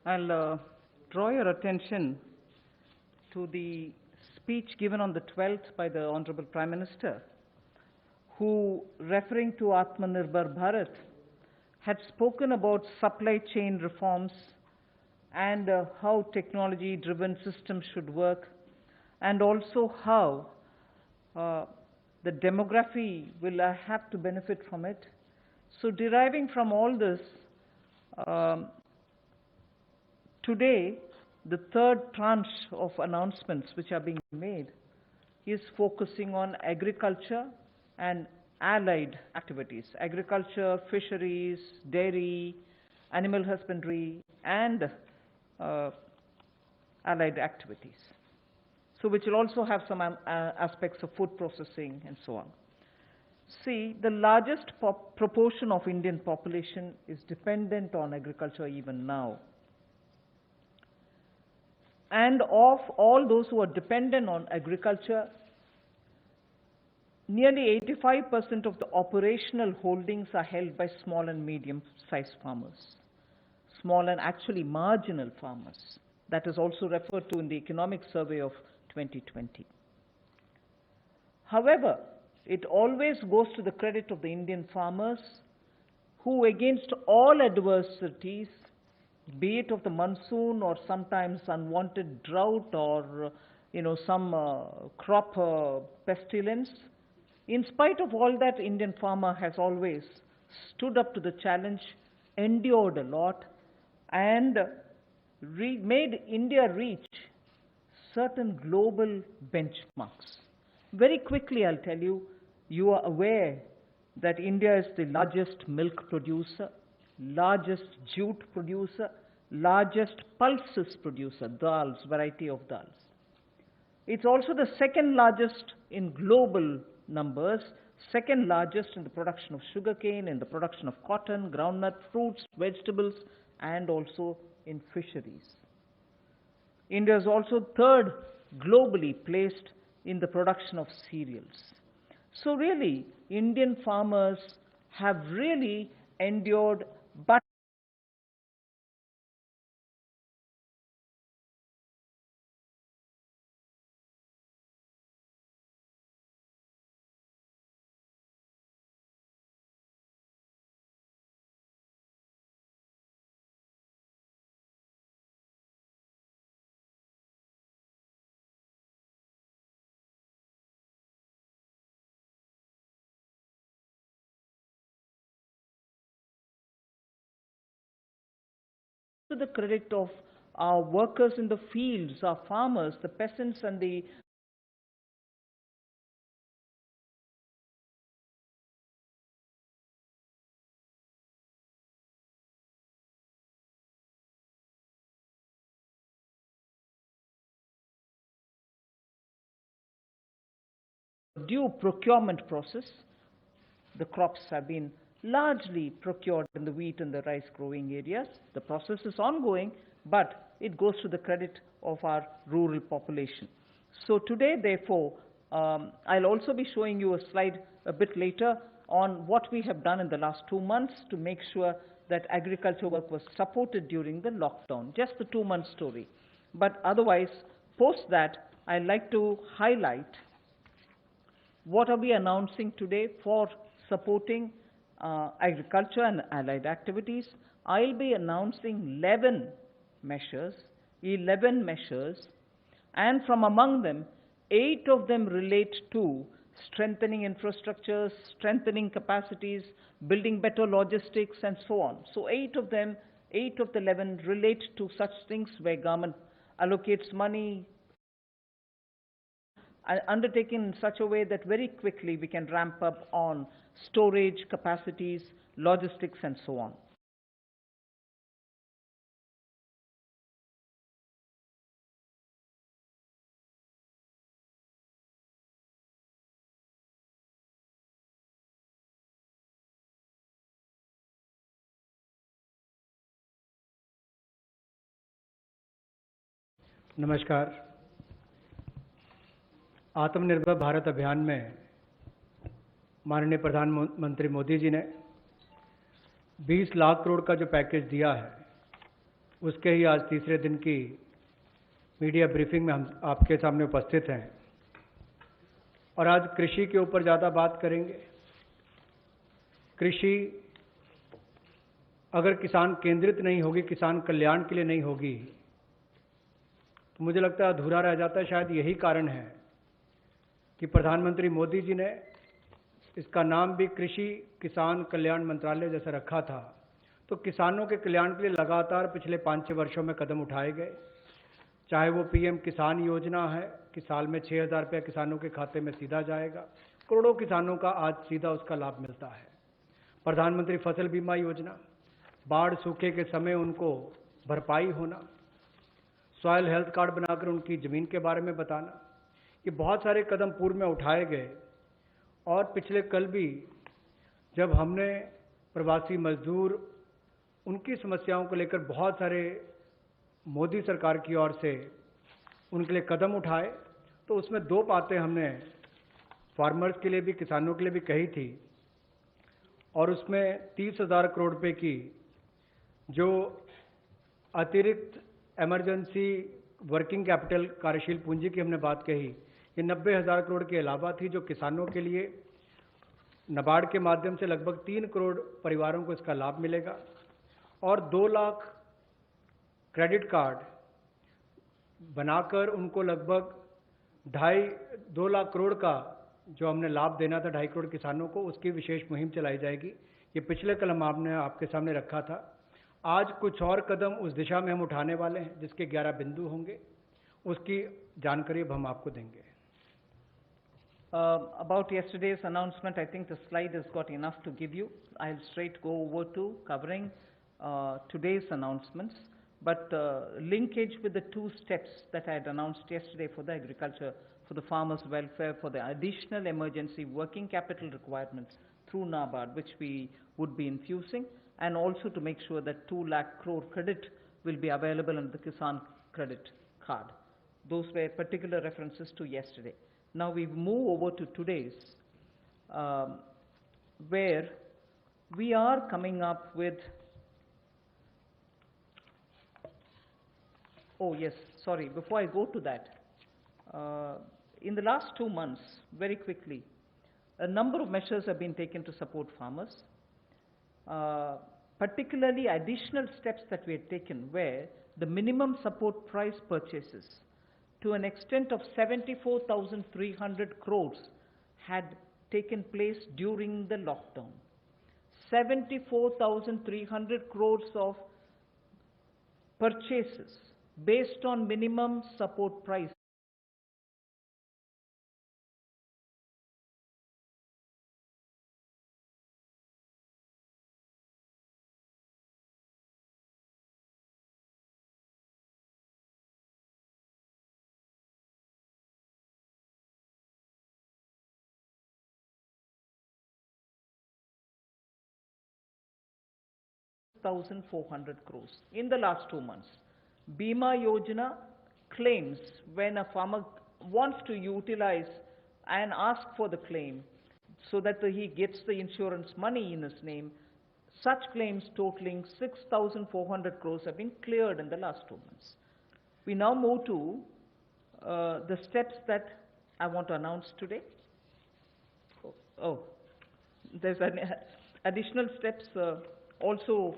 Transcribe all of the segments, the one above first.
I'll draw your attention to the speech given on the 12th by the Honorable Prime Minister, who, referring to Atmanirbhar Bharat, had spoken about supply chain reforms and how technology-driven systems should work, and also how the demography will have to benefit from it. So deriving from all this, today, the third tranche of announcements which are being made is focusing on agriculture and allied activities. Agriculture, fisheries, dairy, animal husbandry, and allied activities. So which will also have some aspects of food processing and so on. See, the largest proportion of Indian population is dependent on agriculture even now. And of all those who are dependent on agriculture, nearly 85% of the operational holdings are held by small and medium-sized farmers, small and actually marginal farmers. That is also referred to in the Economic Survey of 2020. However, it always goes to the credit of the Indian farmers who, against all adversities, be it of the monsoon or sometimes unwanted drought or some crop pestilence, in spite of all that, Indian farmer has always stood up to the challenge, endured a lot, and made India reach certain global benchmarks. Very quickly, I'll tell you, you are aware that India is the largest milk producer, largest jute producer, largest pulses producer, dals, variety of dals. It's also the second largest in global numbers, second largest in the production of sugarcane, in the production of cotton, groundnut, fruits, vegetables, and also in fisheries. India is also third globally placed in the production of cereals. So really, Indian farmers have really endured, but to the credit of our workers in the fields, our farmers, the peasants and the due procurement process. The crops have been largely procured in the wheat and the rice growing areas. The process is ongoing, but it goes to the credit of our rural population. So today, therefore, I'll also be showing you a slide a bit later on what we have done in the last 2 months to make sure that agriculture work was supported during the lockdown, just the 2-month story. But otherwise, post that, I'd like to highlight what are we announcing today for supporting agriculture and allied activities. I'll be announcing 11 measures, and from among them, 8 of them relate to strengthening infrastructures, strengthening capacities, building better logistics, and so on. So 8 of the 11 relate to such things where government allocates money, undertaken in such a way that very quickly we can ramp up on storage capacities, logistics, and so on. नमस्कार। आत्मनिर्भर भारत अभियान में माननीय प्रधानमंत्री मोदी जी ने 20 लाख करोड़ का जो package दिया है, उसके ही आज तीसरे दिन की मीडिया ब्रीफिंग में हम आपके सामने उपस्थित हैं और आज कृषि के ऊपर ज़्यादा बात करेंगे। कृषि अगर किसान केंद्रित नहीं होगी, किसान कल्याण के लिए नहीं होगी, तो मुझे लगता है अधूरा रह जाता है। शायद यही कारण है कि प्रधानमंत्री मोदी जी ने इसका नाम भी कृषि किसान कल्याण मंत्रालय जैसा रखा था। तो किसानों के कल्याण के लिए लगातार पिछले 5-6 वर्षों में कदम उठाए गए, चाहे वो पीएम किसान योजना है कि साल में 6,000 रुपये किसानों के खाते में सीधा जाएगा, करोड़ों किसानों का आज सीधा उसका लाभ मिलता है। प्रधानमंत्री फसल बीमा योजना, बाढ़ सूखे के समय उनको भरपाई होना, सॉयल हेल्थ कार्ड बनाकर उनकी ज़मीन के बारे में बताना, ये बहुत सारे कदम पूर्व में उठाए गए। और पिछले कल भी जब हमने प्रवासी मजदूर, उनकी समस्याओं को लेकर बहुत सारे मोदी सरकार की ओर से उनके लिए कदम उठाए, तो उसमें 2 बातें हमने फार्मर्स के लिए भी, किसानों के लिए भी कही थी। और उसमें 30,000 करोड़ रुपए की जो अतिरिक्त इमरजेंसी वर्किंग कैपिटल कार्यशील पूंजी की हमने बात कही, ये 90,000 करोड़ के अलावा थी, जो किसानों के लिए नाबार्ड के माध्यम से लगभग 3 करोड़ परिवारों को इसका लाभ मिलेगा। और 2 लाख क्रेडिट कार्ड बनाकर उनको लगभग 2 लाख करोड़ का जो हमने लाभ देना था 2.5 करोड़ किसानों को, उसकी विशेष मुहिम चलाई जाएगी। ये पिछले कल हम आपने आपके सामने रखा था। आज कुछ और कदम उस दिशा में हम उठाने वाले हैं, जिसके 11 बिंदु होंगे, उसकी जानकारी अब हम आपको देंगे। About yesterday's announcement, I think the slide has got enough to give you. I'll straight go over to covering today's announcements, but linkage with the 2 steps that I had announced yesterday for the agriculture, for the farmers' welfare, for the additional emergency working capital requirements through NABARD, which we would be infusing, and also to make sure that 2 lakh crore credit will be available under the Kisan credit card. Those were particular references to yesterday. Now we move over to today's, where we are coming up with, oh yes, sorry, before I go to that, in the last 2 months, very quickly, a number of measures have been taken to support farmers. Particularly additional steps that we had taken where the minimum support price purchases to an extent of 74,300 crores had taken place during the lockdown. 74,300 crores of purchases based on minimum support price. $1,400 crores in the last 2 months. Bima Yojana claims, when a farmer wants to utilize and ask for the claim so that he gets the insurance money in his name, such claims totaling 6,400 crores have been cleared in the last 2 months. We now move to the steps that I want to announce today. There's additional steps also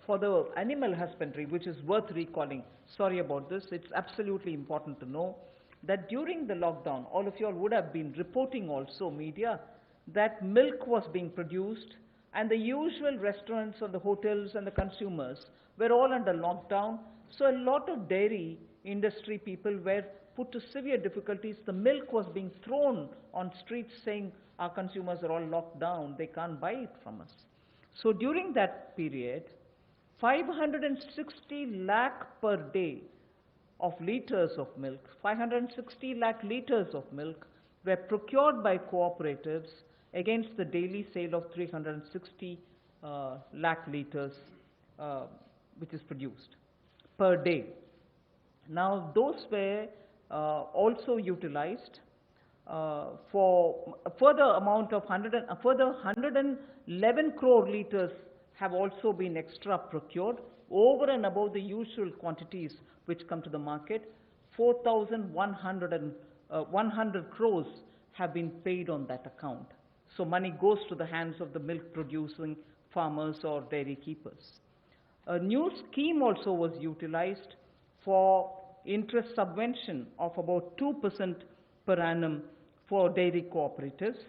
for the animal husbandry, which is worth recalling. Sorry about this. It's absolutely important to know that during the lockdown, all of you all would have been reporting also, media, that milk was being produced, and the usual restaurants and the hotels and the consumers were all under lockdown. So a lot of dairy industry people were put to severe difficulties. The milk was being thrown on streets saying our consumers are all locked down, they can't buy it from us. So during that period, 560 lakh per day of liters of milk, 560 lakh liters of milk were procured by cooperatives against the daily sale of 360 lakh liters which is produced per day. Now those were also utilized for a further amount of 111 crore liters have also been extra procured over and above the usual quantities which come to the market. 4,100 crores have been paid on that account. So money goes to the hands of the milk producing farmers or dairy keepers. A new scheme also was utilized for interest subvention of about 2% per annum for dairy cooperatives.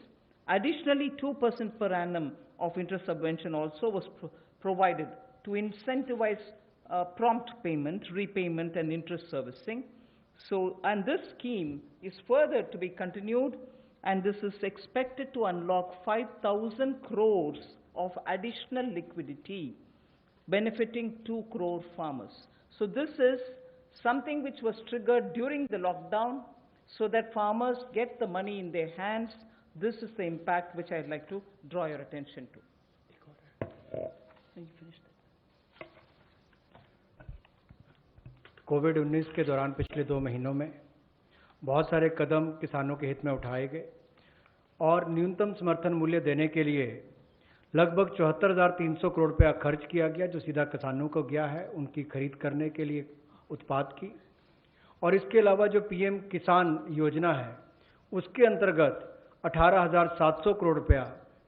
Additionally, 2% per annum of interest subvention also was provided to incentivize prompt payment, repayment and interest servicing. So, and this scheme is further to be continued, and this is expected to unlock 5,000 crores of additional liquidity benefiting 2 crore farmers. So this is something which was triggered during the lockdown so that farmers get the money in their hands. This is the impact which I'd like to draw your attention to. कोविड-19 के दौरान पिछले 2 महीनों में बहुत सारे कदम किसानों के हित में उठाए गए और न्यूनतम समर्थन मूल्य देने के लिए लगभग 74,300 करोड़ रुपया खर्च किया गया, जो सीधा किसानों को गया है उनकी खरीद करने के लिए उत्पाद की। और इसके अलावा जो पीएम किसान योजना है उसके अंतर्गत 18,700 करोड़ रुपया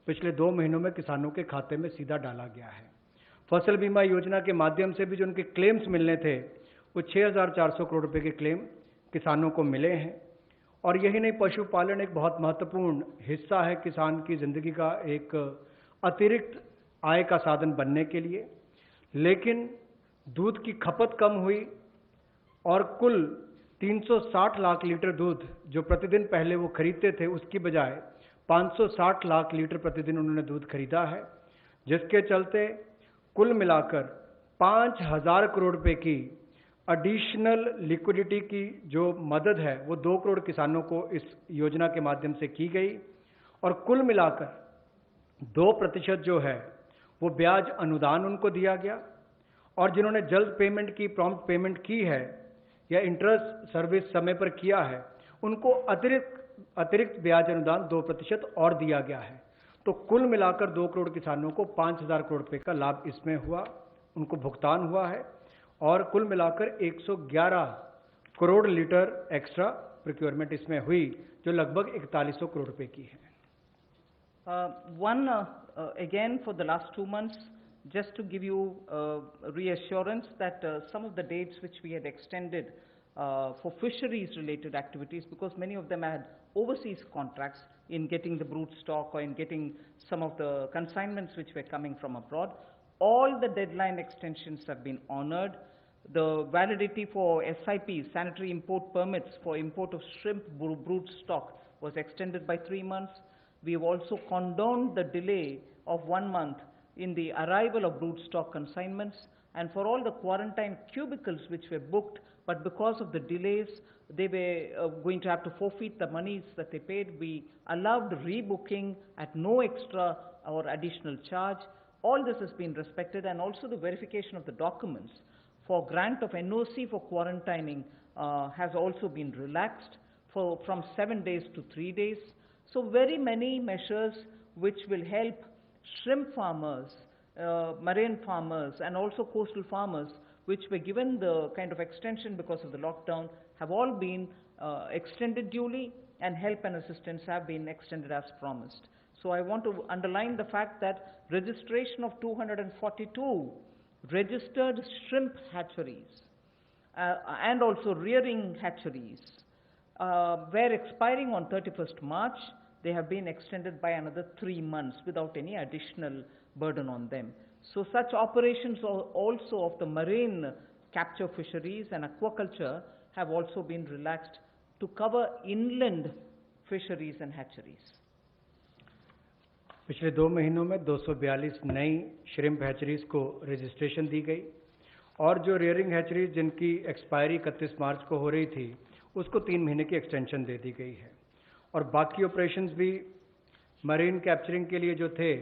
पिछले 2 महीनों में किसानों के खाते में सीधा डाला गया है। फसल बीमा योजना के माध्यम से भी जो उनके क्लेम्स मिलने थे वो 6,400 करोड़ रुपए के क्लेम किसानों को मिले हैं। और यही नहीं, पशुपालन एक बहुत महत्वपूर्ण हिस्सा है किसान की जिंदगी का, एक अतिरिक्त आय का साधन बनने के लिए। लेकिन दूध की खपत कम हुई और कुल 360 लाख लीटर दूध जो प्रतिदिन पहले वो खरीदते थे उसकी बजाय 560 लाख लीटर प्रतिदिन उन्होंने दूध खरीदा है, जिसके चलते कुल मिलाकर 5,000 करोड़ रुपए की एडिशनल लिक्विडिटी की जो मदद है वो 2 करोड़ किसानों को इस योजना के माध्यम से की गई। और कुल मिलाकर 2% जो है वो ब्याज अनुदान उनको दिया गया, और जिन्होंने जल्द पेमेंट की, प्रॉम्प्ट पेमेंट की है या इंटरेस्ट सर्विस समय पर किया है, उनको अतिरिक्त ब्याज अनुदान 2% और दिया गया है। तो कुल मिलाकर 2 करोड़ किसानों को 5,000 करोड़ रुपए का लाभ इसमें हुआ, उनको भुगतान हुआ है। और कुल मिलाकर 111 करोड़ लीटर एक्स्ट्रा प्रोक्योरमेंट इसमें हुई, जो लगभग 4100 करोड़ रुपए की है। Again, for the last 2 months, just to give you reassurance that some of the dates which we had extended for fisheries related activities, because many of them had overseas contracts in getting the brood stock or in getting some of the consignments which were coming from abroad, all the deadline extensions have been honored. The validity for SIPs, sanitary import permits for import of shrimp brood stock, was extended by 3 months. We have also condoned the delay of 1 month in the arrival of brood stock consignments, and for all the quarantine cubicles which were booked, but because of the delays, they were going to have to forfeit the monies that they paid. We allowed rebooking at no extra or additional charge. All this has been respected, and also the verification of the documents for grant of NOC for quarantining has also been relaxed from 7 days to 3 days. So very many measures which will help shrimp farmers, marine farmers and also coastal farmers, which were given the kind of extension because of the lockdown, have all been extended duly, and help and assistance have been extended as promised. So I want to underline the fact that registration of 242 registered shrimp hatcheries and also rearing hatcheries were expiring on 31st March. They have been extended by another 3 months without any additional burden on them. So such operations also of the marine capture fisheries and aquaculture have also been relaxed to cover inland fisheries and hatcheries. पिछले 2 महीनों में 242 नई shrimp hatcheries को registration दी गई, और जो rearing hatcheries जिनकी expiry 31 मार्च को हो रही थी उसको 3 महीने की एक्सटेंशन दे दी गई है। और बाकी ऑपरेशंस भी मरीन कैप्चरिंग के लिए जो थे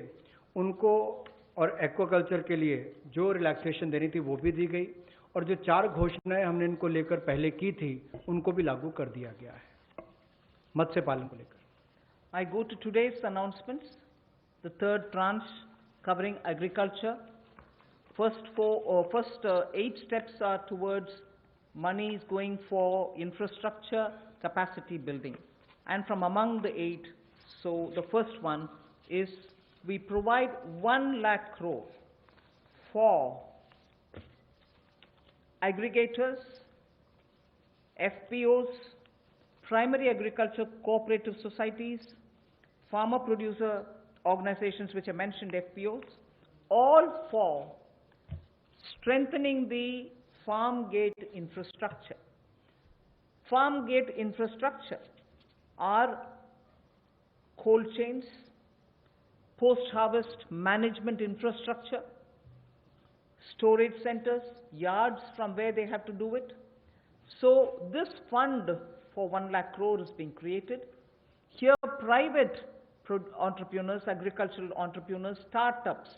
उनको और एक्वाकल्चर के लिए जो रिलैक्सेशन देनी थी वो भी दी गई, और जो 4 घोषणाएं हमने इनको लेकर पहले की थी उनको भी लागू कर दिया गया है मत्स्य पालन को लेकर। I go to today's announcements. The third tranche covering agriculture First 8 steps are towards money is going for infrastructure capacity building. And from among the 8, so the first one is we provide 1 lakh crore for aggregators, FPOs, primary agriculture cooperative societies, farmer producer organizations which I mentioned, FPOs, all for strengthening the farm gate infrastructure. Farm gate infrastructure are cold chains, post-harvest management infrastructure, storage centers, yards from where they have to do it. So this fund for 1 lakh crore is being created. Here private entrepreneurs, agricultural entrepreneurs, startups,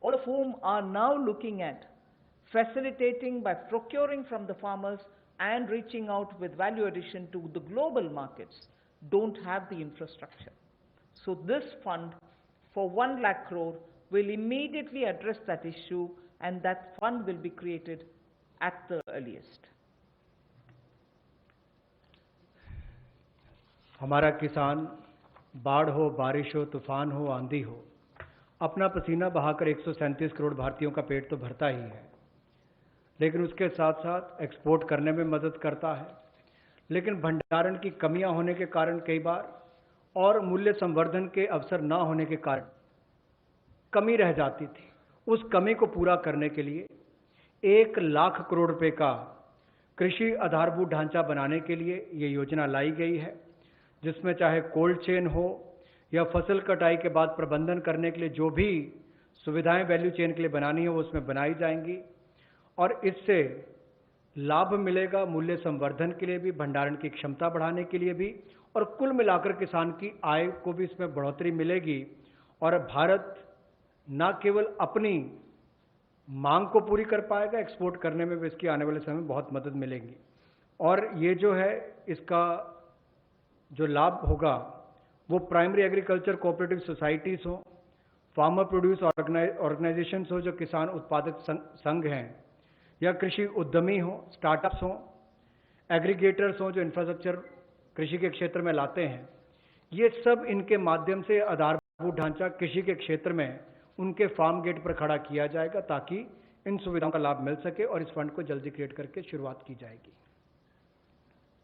all of whom are now looking at facilitating by procuring from the farmers and reaching out with value addition to the global markets, don't have the infrastructure. So this fund for 1 lakh crore will immediately address that issue, and that fund will be created at the earliest. हमारा किसान बाढ़ हो, बारिश हो, तूफान हो, आंधी हो, अपना पसीना बहाकर 137 करोड़ भारतीयों का पेट तो भरता ही है, लेकिन उसके साथ साथ एक्सपोर्ट करने में मदद करता है। लेकिन भंडारण की कमियां होने के कारण कई बार और मूल्य संवर्धन के अवसर न होने के कारण कमी रह जाती थी। उस कमी को पूरा करने के लिए 1 लाख करोड़ रुपए का कृषि आधारभूत ढांचा बनाने के लिए ये योजना लाई गई है, जिसमें चाहे कोल्ड चेन हो या फसल कटाई के बाद प्रबंधन करने के लिए जो भी सुविधाएं वैल्यू चेन के लिए बनानी है वो उसमें बनाई जाएंगी, और इससे लाभ मिलेगा मूल्य संवर्धन के लिए भी, भंडारण की क्षमता बढ़ाने के लिए भी, और कुल मिलाकर किसान की आय को भी इसमें बढ़ोतरी मिलेगी। और भारत न केवल अपनी मांग को पूरी कर पाएगा, एक्सपोर्ट करने में भी इसकी आने वाले समय में बहुत मदद मिलेगी। और ये जो है इसका जो लाभ होगा वो प्राइमरी एग्रीकल्चर कोऑपरेटिव सोसाइटीज़ हो, फार्मर प्रोड्यूस ऑर्गेनाइजेशंस हो जो किसान उत्पादक संघ हैं, या कृषि उद्यमी हो, स्टार्टअप्स हो, एग्रीगेटर्स हो जो इंफ्रास्ट्रक्चर कृषि के क्षेत्र में लाते हैं, ये सब इनके माध्यम से आधारभूत ढांचा कृषि के क्षेत्र में उनके फार्म गेट पर खड़ा किया जाएगा ताकि इन सुविधाओं का लाभ मिल सके, और इस फंड को जल्दी क्रिएट करके शुरुआत की जाएगी।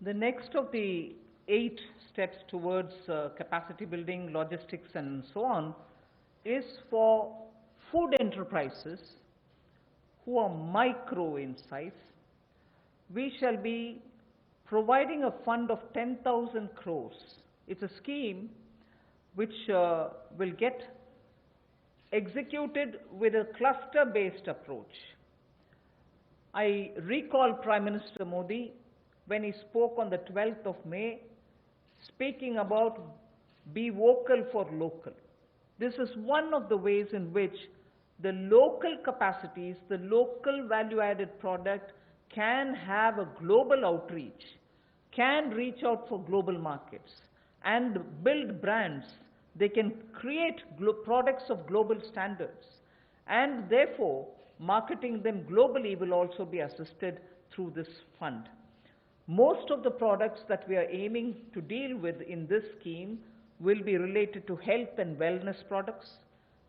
The next of the 8 steps towards capacity building, logistics and so on is for food enterprises who are micro in size. We shall be providing a fund of 10,000 crores. It's a scheme which will get executed with a cluster-based approach. I recall Prime Minister Modi when he spoke on the 12th of May, speaking about be vocal for local. This is one of the ways in which the local capacities, the local value-added product can have a global outreach, can reach out for global markets and build brands. They can create products of global standards, and therefore marketing them globally will also be assisted through this fund. Most of the products that we are aiming to deal with in this scheme will be related to health and wellness products,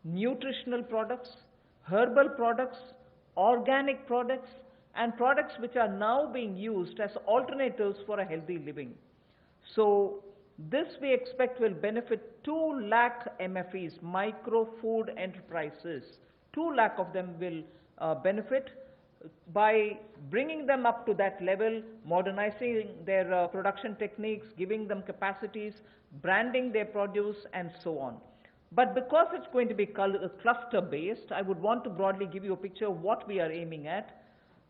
nutritional products, herbal products, organic products, and products which are now being used as alternatives for a healthy living. So this we expect will benefit 2 lakh MFEs, micro food enterprises. 2 lakh of them will benefit by bringing them up to that level, modernizing their production techniques, giving them capacities, branding their produce and so on. But because it's going to be cluster based, I would want to broadly give you a picture of what we are aiming at.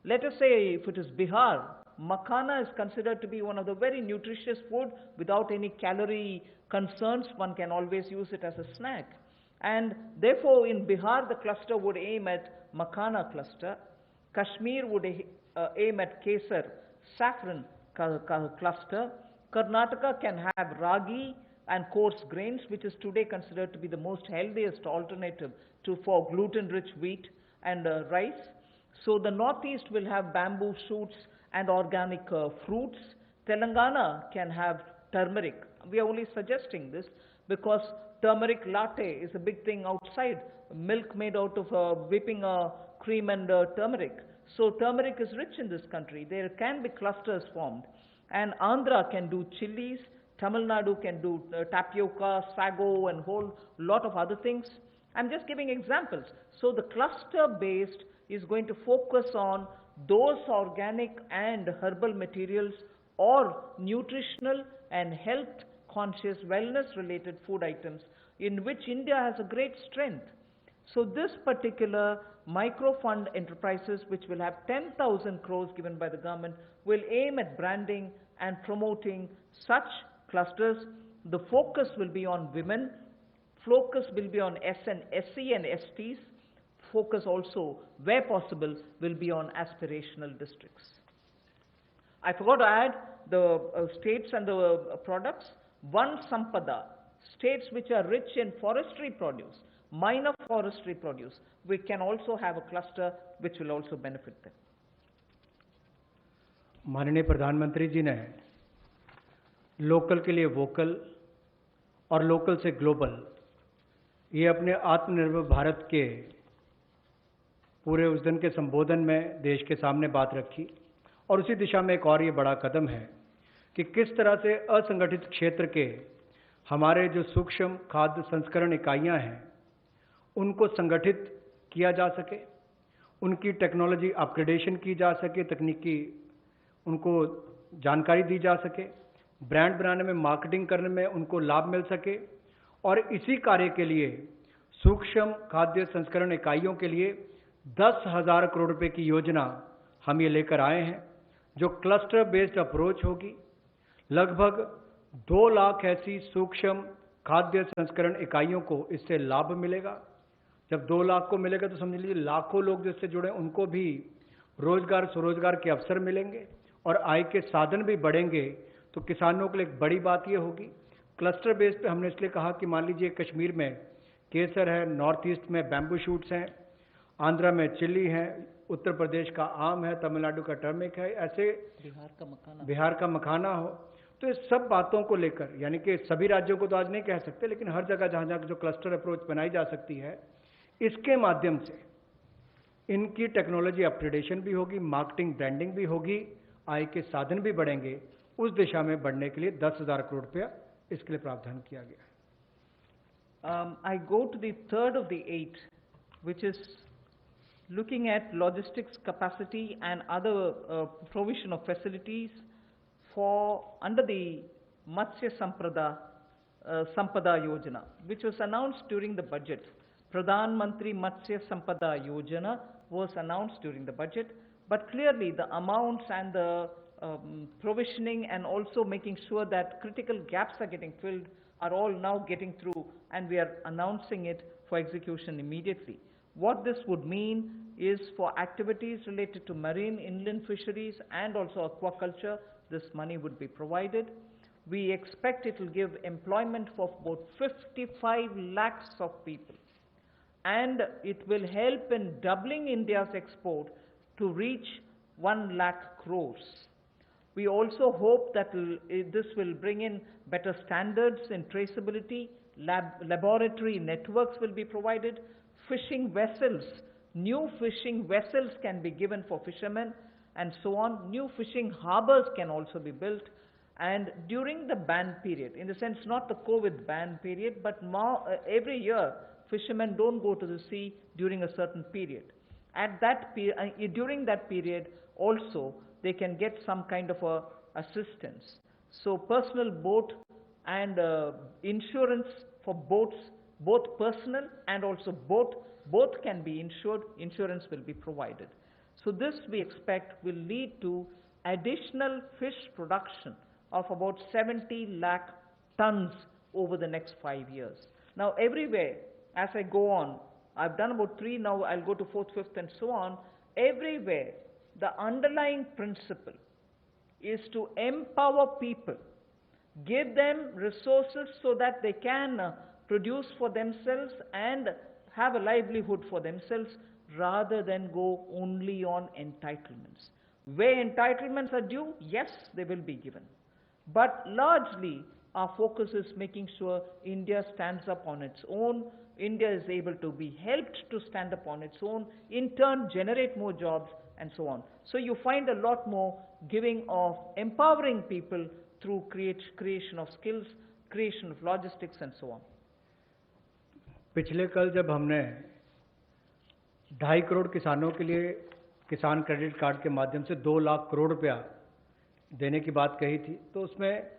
Let us say if it is Bihar, makhana is considered to be one of the very nutritious food without any calorie concerns. One can always use it as a snack. And therefore in Bihar the cluster would aim at makhana cluster. Kashmir would aim at kesar, saffron cluster. Karnataka can have ragi and coarse grains, which is today considered to be the most healthiest alternative for gluten-rich wheat. and rice. So the Northeast will have bamboo shoots and organic fruits. Telangana can have turmeric. We are only suggesting this because turmeric latte is a big thing outside. Milk made out of whipping cream and turmeric. So turmeric is rich in this country. There can be clusters formed. And Andhra can do chilies. Tamil Nadu can do tapioca, sago, and whole lot of other things. I'm just giving examples. So the cluster-based is going to focus on those organic and herbal materials or nutritional and health-conscious, wellness-related food items in which India has a great strength. So this particular micro-fund enterprises, which will have 10,000 crores given by the government, will aim at branding and promoting such clusters. The focus will be on women. Focus will be on SC and STs. Focus also, where possible, will be on aspirational districts. I forgot to add the states and the products. One Sampada, states which are rich in forestry produce, minor forestry produce, we can also have a cluster which will also benefit them. माननीय प्रधानमंत्री जी ने local के लिए vocal और local से global, ये अपने आत्मनिर्भर भारत के पूरे उस दिन के संबोधन में देश के सामने बात रखी। और उसी दिशा में एक और ये बड़ा कदम है कि किस तरह से असंगठित क्षेत्र के हमारे जो सूक्ष्म खाद्य संस्करण इकाइयां हैं उनको संगठित किया जा सके, उनकी टेक्नोलॉजी अपग्रेडेशन की जा सके, तकनीकी उनको जानकारी दी जा सके, ब्रांड बनाने में, मार्केटिंग करने में उनको लाभ मिल सके। और इसी कार्य के लिए सूक्ष्म खाद्य संस्करण इकाइयों के लिए 10,000 करोड़ रुपए की योजना हम ये लेकर आए हैं, जो क्लस्टर बेस्ड अप्रोच होगी। लगभग 2 लाख ऐसी सूक्ष्म खाद्य संस्करण इकाइयों को इससे लाभ मिलेगा। जब 2 लाख को मिलेगा तो समझ लीजिए लाखों लोग जिससे जुड़े उनको भी रोजगार स्वरोजगार के अवसर मिलेंगे और आय के साधन भी बढ़ेंगे। तो किसानों के लिए एक बड़ी बात ये होगी। क्लस्टर बेस पे हमने इसलिए कहा कि मान लीजिए कश्मीर में केसर है, नॉर्थ ईस्ट में बैम्बू शूट्स हैं, आंध्रा में चिल्ली है, उत्तर प्रदेश का आम है, तमिलनाडु का टर्मिक है, ऐसे बिहार का मखाना हो। तो इस सब बातों को लेकर, यानी कि सभी राज्यों को तो आज नहीं कह सकते, लेकिन हर जगह जहाँ जहाँ जो क्लस्टर अप्रोच बनाई जा सकती है, इसके माध्यम से इनकी टेक्नोलॉजी अपग्रेडेशन भी होगी, मार्केटिंग ब्रांडिंग भी होगी, आय के साधन भी बढ़ेंगे। उस दिशा में बढ़ने के लिए 10,000 करोड़ रुपया इसके लिए प्रावधान किया गया है। I go to the third of the 8, which is looking at logistics capacity and other provision of facilities for under the Matsya Sampada Yojana, which was announced during the budget. Pradhan Mantri Matsya Sampada Yojana was announced during the budget, but clearly the amounts and the provisioning and also making sure that critical gaps are getting filled are all now getting through, and we are announcing it for execution immediately. What this would mean is for activities related to marine, inland fisheries and also aquaculture, this money would be provided. We expect it will give employment for about 55 lakhs of people, and it will help in doubling India's export to reach 1 lakh crores. We also hope that this will bring in better standards in traceability, laboratory networks will be provided, fishing vessels, new fishing vessels can be given for fishermen and so on, new fishing harbors can also be built, and during the ban period, in the sense not the COVID ban period, but now, every year fishermen don't go to the sea during a certain period. At that during that period also, they can get some kind of assistance. So personal boat and insurance for boats, both personal and also both can be insured, insurance will be provided. So this we expect will lead to additional fish production of about 70 lakh tons over the next 5 years. Now everywhere, as I go on, I've done about 3, now I'll go to 4th, 5th and so on. Everywhere, the underlying principle is to empower people, give them resources so that they can produce for themselves and have a livelihood for themselves rather than go only on entitlements. Where entitlements are due, yes, they will be given. But largely, our focus is making sure India stands up on its own, India is able to be helped to stand up on its own, in turn generate more jobs and so on. So you find a lot more giving of empowering people through creation of skills, creation of logistics and so on. पिछले कल जब हमने 2.5 करोड़ किसानों के लिए किसान credit card के माध्यम से 2 लाख करोड़ रुपया देने की बात कही थी, तो उसमें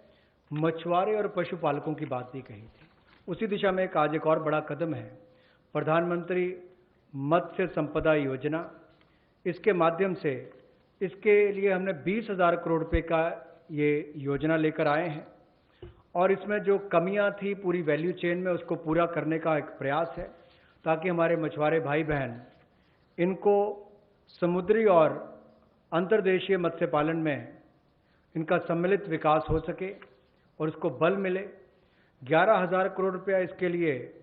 मछुआरे और पशुपालकों की बात भी कही थी। उसी दिशा में आज एक और बड़ा कदम है, प्रधानमंत्री मत्स्य संपदा योजना। इसके माध्यम से इसके लिए हमने 20,000 करोड़ रुपए का ये योजना लेकर आए हैं और इसमें जो कमियां थी पूरी वैल्यू चेन में उसको पूरा करने का एक प्रयास है, ताकि हमारे मछुआरे भाई बहन इनको समुद्री और अंतर्देशीय मत्स्य पालन में इनका सम्मिलित विकास हो सके और उसको बल मिले। 11,000 करोड़ रुपया इसके लिए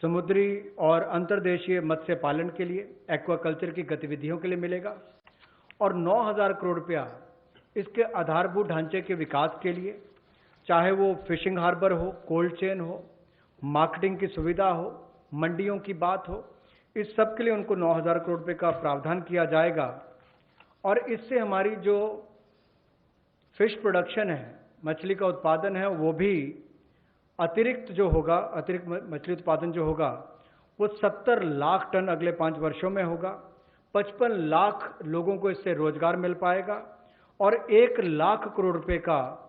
समुद्री और अंतर्देशीय मत्स्य पालन के लिए, एक्वाकल्चर की गतिविधियों के लिए मिलेगा और 9,000 करोड़ रुपया इसके आधारभूत ढांचे के विकास के लिए, चाहे वो फिशिंग हार्बर हो, कोल्ड चेन हो, मार्केटिंग की सुविधा हो, मंडियों की बात हो, इस सब के लिए उनको 9,000 करोड़ रुपए का प्रावधान किया जाएगा। और इससे हमारी जो फिश प्रोडक्शन है, मछली का उत्पादन है, वो भी अतिरिक्त मछली उत्पादन जो होगा वो 70 लाख टन अगले 5 वर्षों में होगा। 55 लाख लोगों को इससे रोजगार मिल पाएगा और 1 लाख करोड़ रुपए का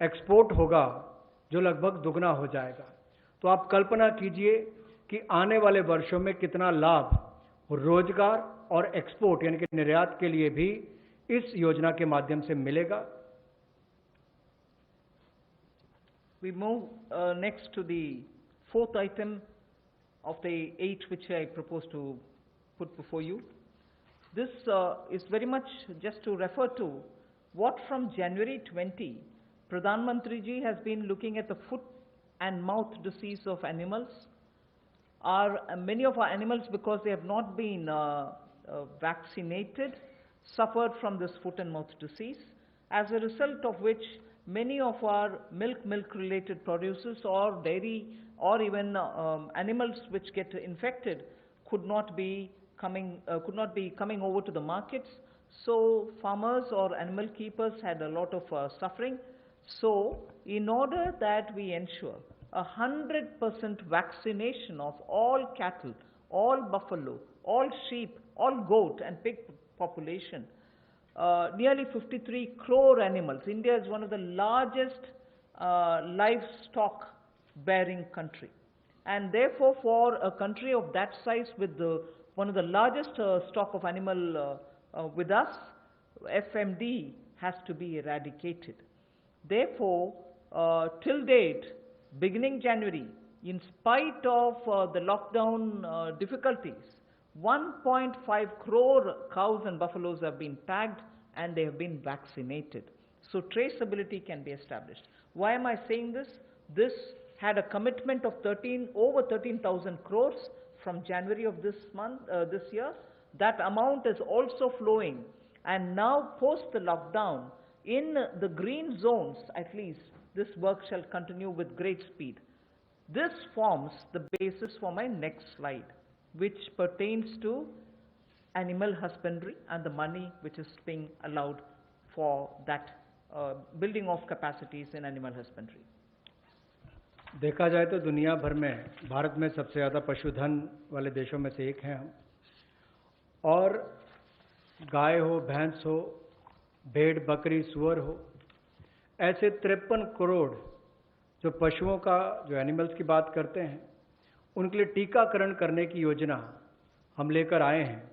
एक्सपोर्ट होगा, जो लगभग दुगना हो जाएगा। तो आप कल्पना कीजिए कि आने वाले वर्षों में कितना लाभ रोजगार और एक्सपोर्ट यानी कि निर्यात के लिए भी इस योजना के माध्यम से मिलेगा। We move next to the 4th item of the 8 which I propose to put before you. This is very much just to refer to what from January 20, Pradhan Mantri ji has been looking at the foot and mouth disease of animals. Many of our animals, because they have not been vaccinated, suffered from this foot and mouth disease, as a result of which many of our milk related producers or dairy or even animals which get infected could not be coming over to the markets. So farmers or animal keepers had a lot of suffering. So in order that we ensure 100% vaccination of all cattle, all buffalo, all sheep, all goat and pig population, nearly 53 crore animals. India is one of the largest livestock bearing country, and therefore for a country of that size with one of the largest stock of animal with us, FMD has to be eradicated. Therefore, till date, beginning January, in spite of the lockdown difficulties, 1.5 crore cows and buffaloes have been tagged and they have been vaccinated. So traceability can be established. Why am I saying this? This had a commitment of over 13,000 crores from January of this year. That amount is also flowing, and now post the lockdown, in the green zones at least, this work shall continue with great speed. This forms the basis for my next slide, which pertains to animal husbandry and the money which is being allowed for that building of capacities in animal husbandry. देखा जाए तो दुनिया भर में भारत में सबसे ज़्यादा पशुधन वाले देशों में से एक हैं हम, और गाय हो, भैंस हो, भेड़, बकरी, सूअर हो, ऐसे 53 करोड़ जो पशुओं का, जो एनिमल्स की बात करते हैं, उनके लिए टीकाकरण करने की योजना हम लेकर आए हैं,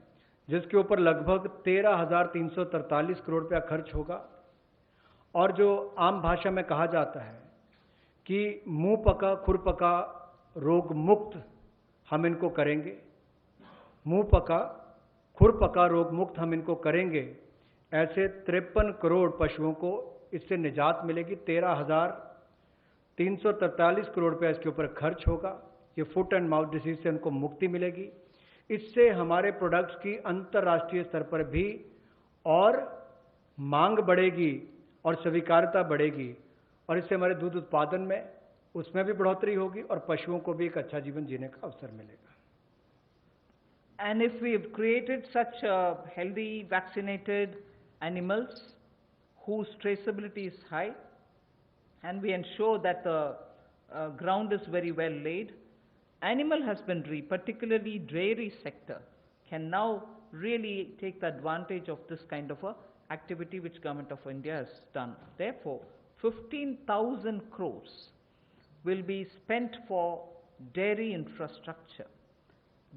जिसके ऊपर लगभग 13,343 करोड़ रुपया खर्च होगा। और जो आम भाषा में कहा जाता है कि मुंह पका खुर पका रोग मुक्त हम इनको करेंगे, मुंह पका खुर पका रोग मुक्त हम इनको करेंगे, ऐसे 53 करोड़ पशुओं को इससे निजात मिलेगी। 13,343 करोड़ रुपया इसके ऊपर खर्च होगा। ये फुट एंड माउथ डिसीज से उनको मुक्ति मिलेगी। इससे हमारे प्रोडक्ट्स की अंतर्राष्ट्रीय स्तर पर भी और मांग बढ़ेगी और स्वीकार्यता बढ़ेगी, और इससे हमारे दूध उत्पादन में उसमें भी बढ़ोतरी होगी और पशुओं को भी एक अच्छा जीवन जीने का अवसर मिलेगा। And if we have created such healthy, vaccinated animals whose traceability is high, and we ensure that the ground is very well laid, animal husbandry, particularly dairy sector, can now really take the advantage of this kind of a activity which Government of India has done. Therefore, 15,000 crores will be spent for dairy infrastructure.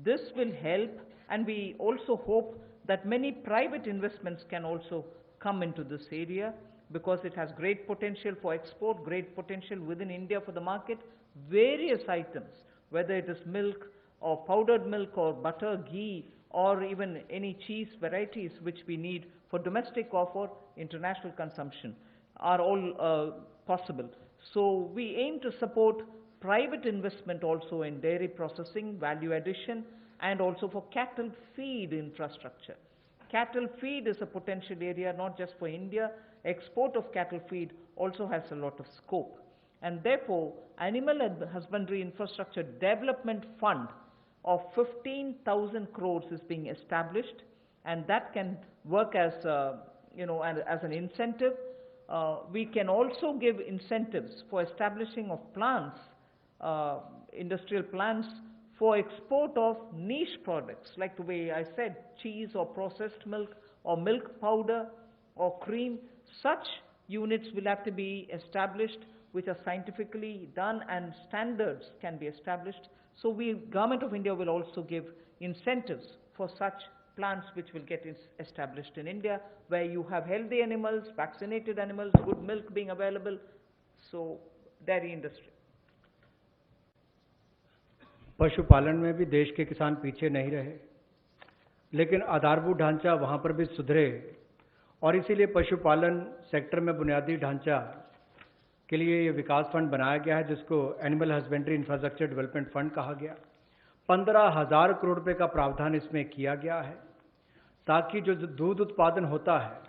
This will help, and we also hope that many private investments can also come into this area, because it has great potential for export, great potential within India for the market. Various items, whether it is milk or powdered milk or butter, ghee, or even any cheese varieties which we need for domestic or for international consumption, are all possible. So we aim to support private investment also in dairy processing, value addition, and also for cattle feed infrastructure. Cattle feed is a potential area not just for India. Export of cattle feed also has a lot of scope. And therefore, Animal Husbandry Infrastructure Development Fund of 15,000 crores is being established, and that can work as, as an incentive. We can also give incentives for establishing of plants, industrial plants for export of niche products, like the way I said, cheese or processed milk or milk powder or cream. Such units will have to be established, which are scientifically done, and standards can be established. So Government of India will also give incentives for such plants which will get established in India, where you have healthy animals, vaccinated animals, good milk being available. So dairy industry. पशुपालन में भी देश के किसान पीछे नहीं रहे, लेकिन आधारभूत ढांचा वहां पर भी सुधरे, और इसीलिए पशुपालन सेक्टर में बुनियादी ढांचा के लिए ये विकास फंड बनाया गया है, जिसको animal husbandry infrastructure development fund कहा गया। 15,000 करोड़ रुपए का प्रावधान इसमें किया गया है, ताकि जो दूध उत्पादन होता है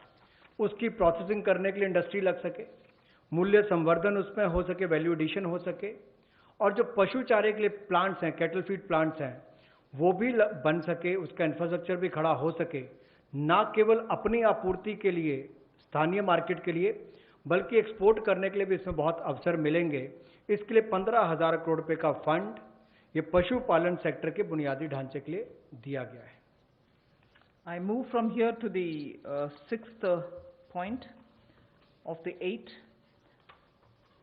उसकी प्रोसेसिंग करने के लिए इंडस्ट्री लग सके, मूल्य संवर्धन उसमें हो सके, वैल्यू एडिशन हो सके, और जो पशु चारे के लिए प्लांट्स हैं, कैटल फीड प्लांट्स हैं, वो भी बन सके, उसका इंफ्रास्ट्रक्चर भी खड़ा हो सके, ना केवल अपनी आपूर्ति के लिए, स्थानीय मार्केट के लिए, बल्कि एक्सपोर्ट करने के लिए भी इसमें बहुत अवसर मिलेंगे। इसके लिए 15,000 करोड़ रुपए का फंड ये पशुपालन सेक्टर के बुनियादी ढांचे के लिए दिया गया है। I move from here to the sixth point of the 8.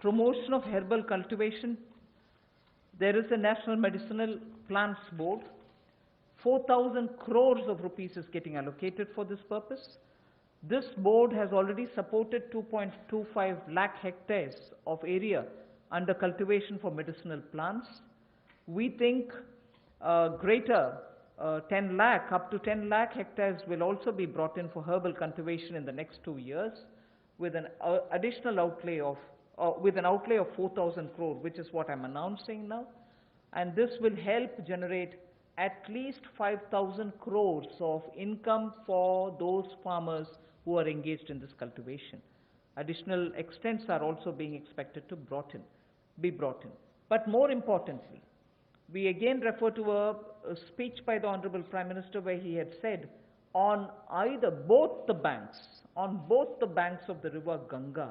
Promotion of herbal cultivation. There is a National Medicinal Plants Board. 4,000 crores of rupees is getting allocated for this purpose. This board has already supported 2.25 lakh hectares of area under cultivation for medicinal plants. We think greater 10 lakh, up to 10 lakh hectares will also be brought in for herbal cultivation in the next 2 years, with an additional outlay of, with an outlay of 4,000 crore, which is what I'm announcing now. And this will help generate at least 5,000 crores of income for those farmers who are engaged in this cultivation. Additional extents are also being expected to be brought in. But more importantly, we again refer to a speech by the Honorable Prime Minister, where he had said, on both the banks of the river Ganga,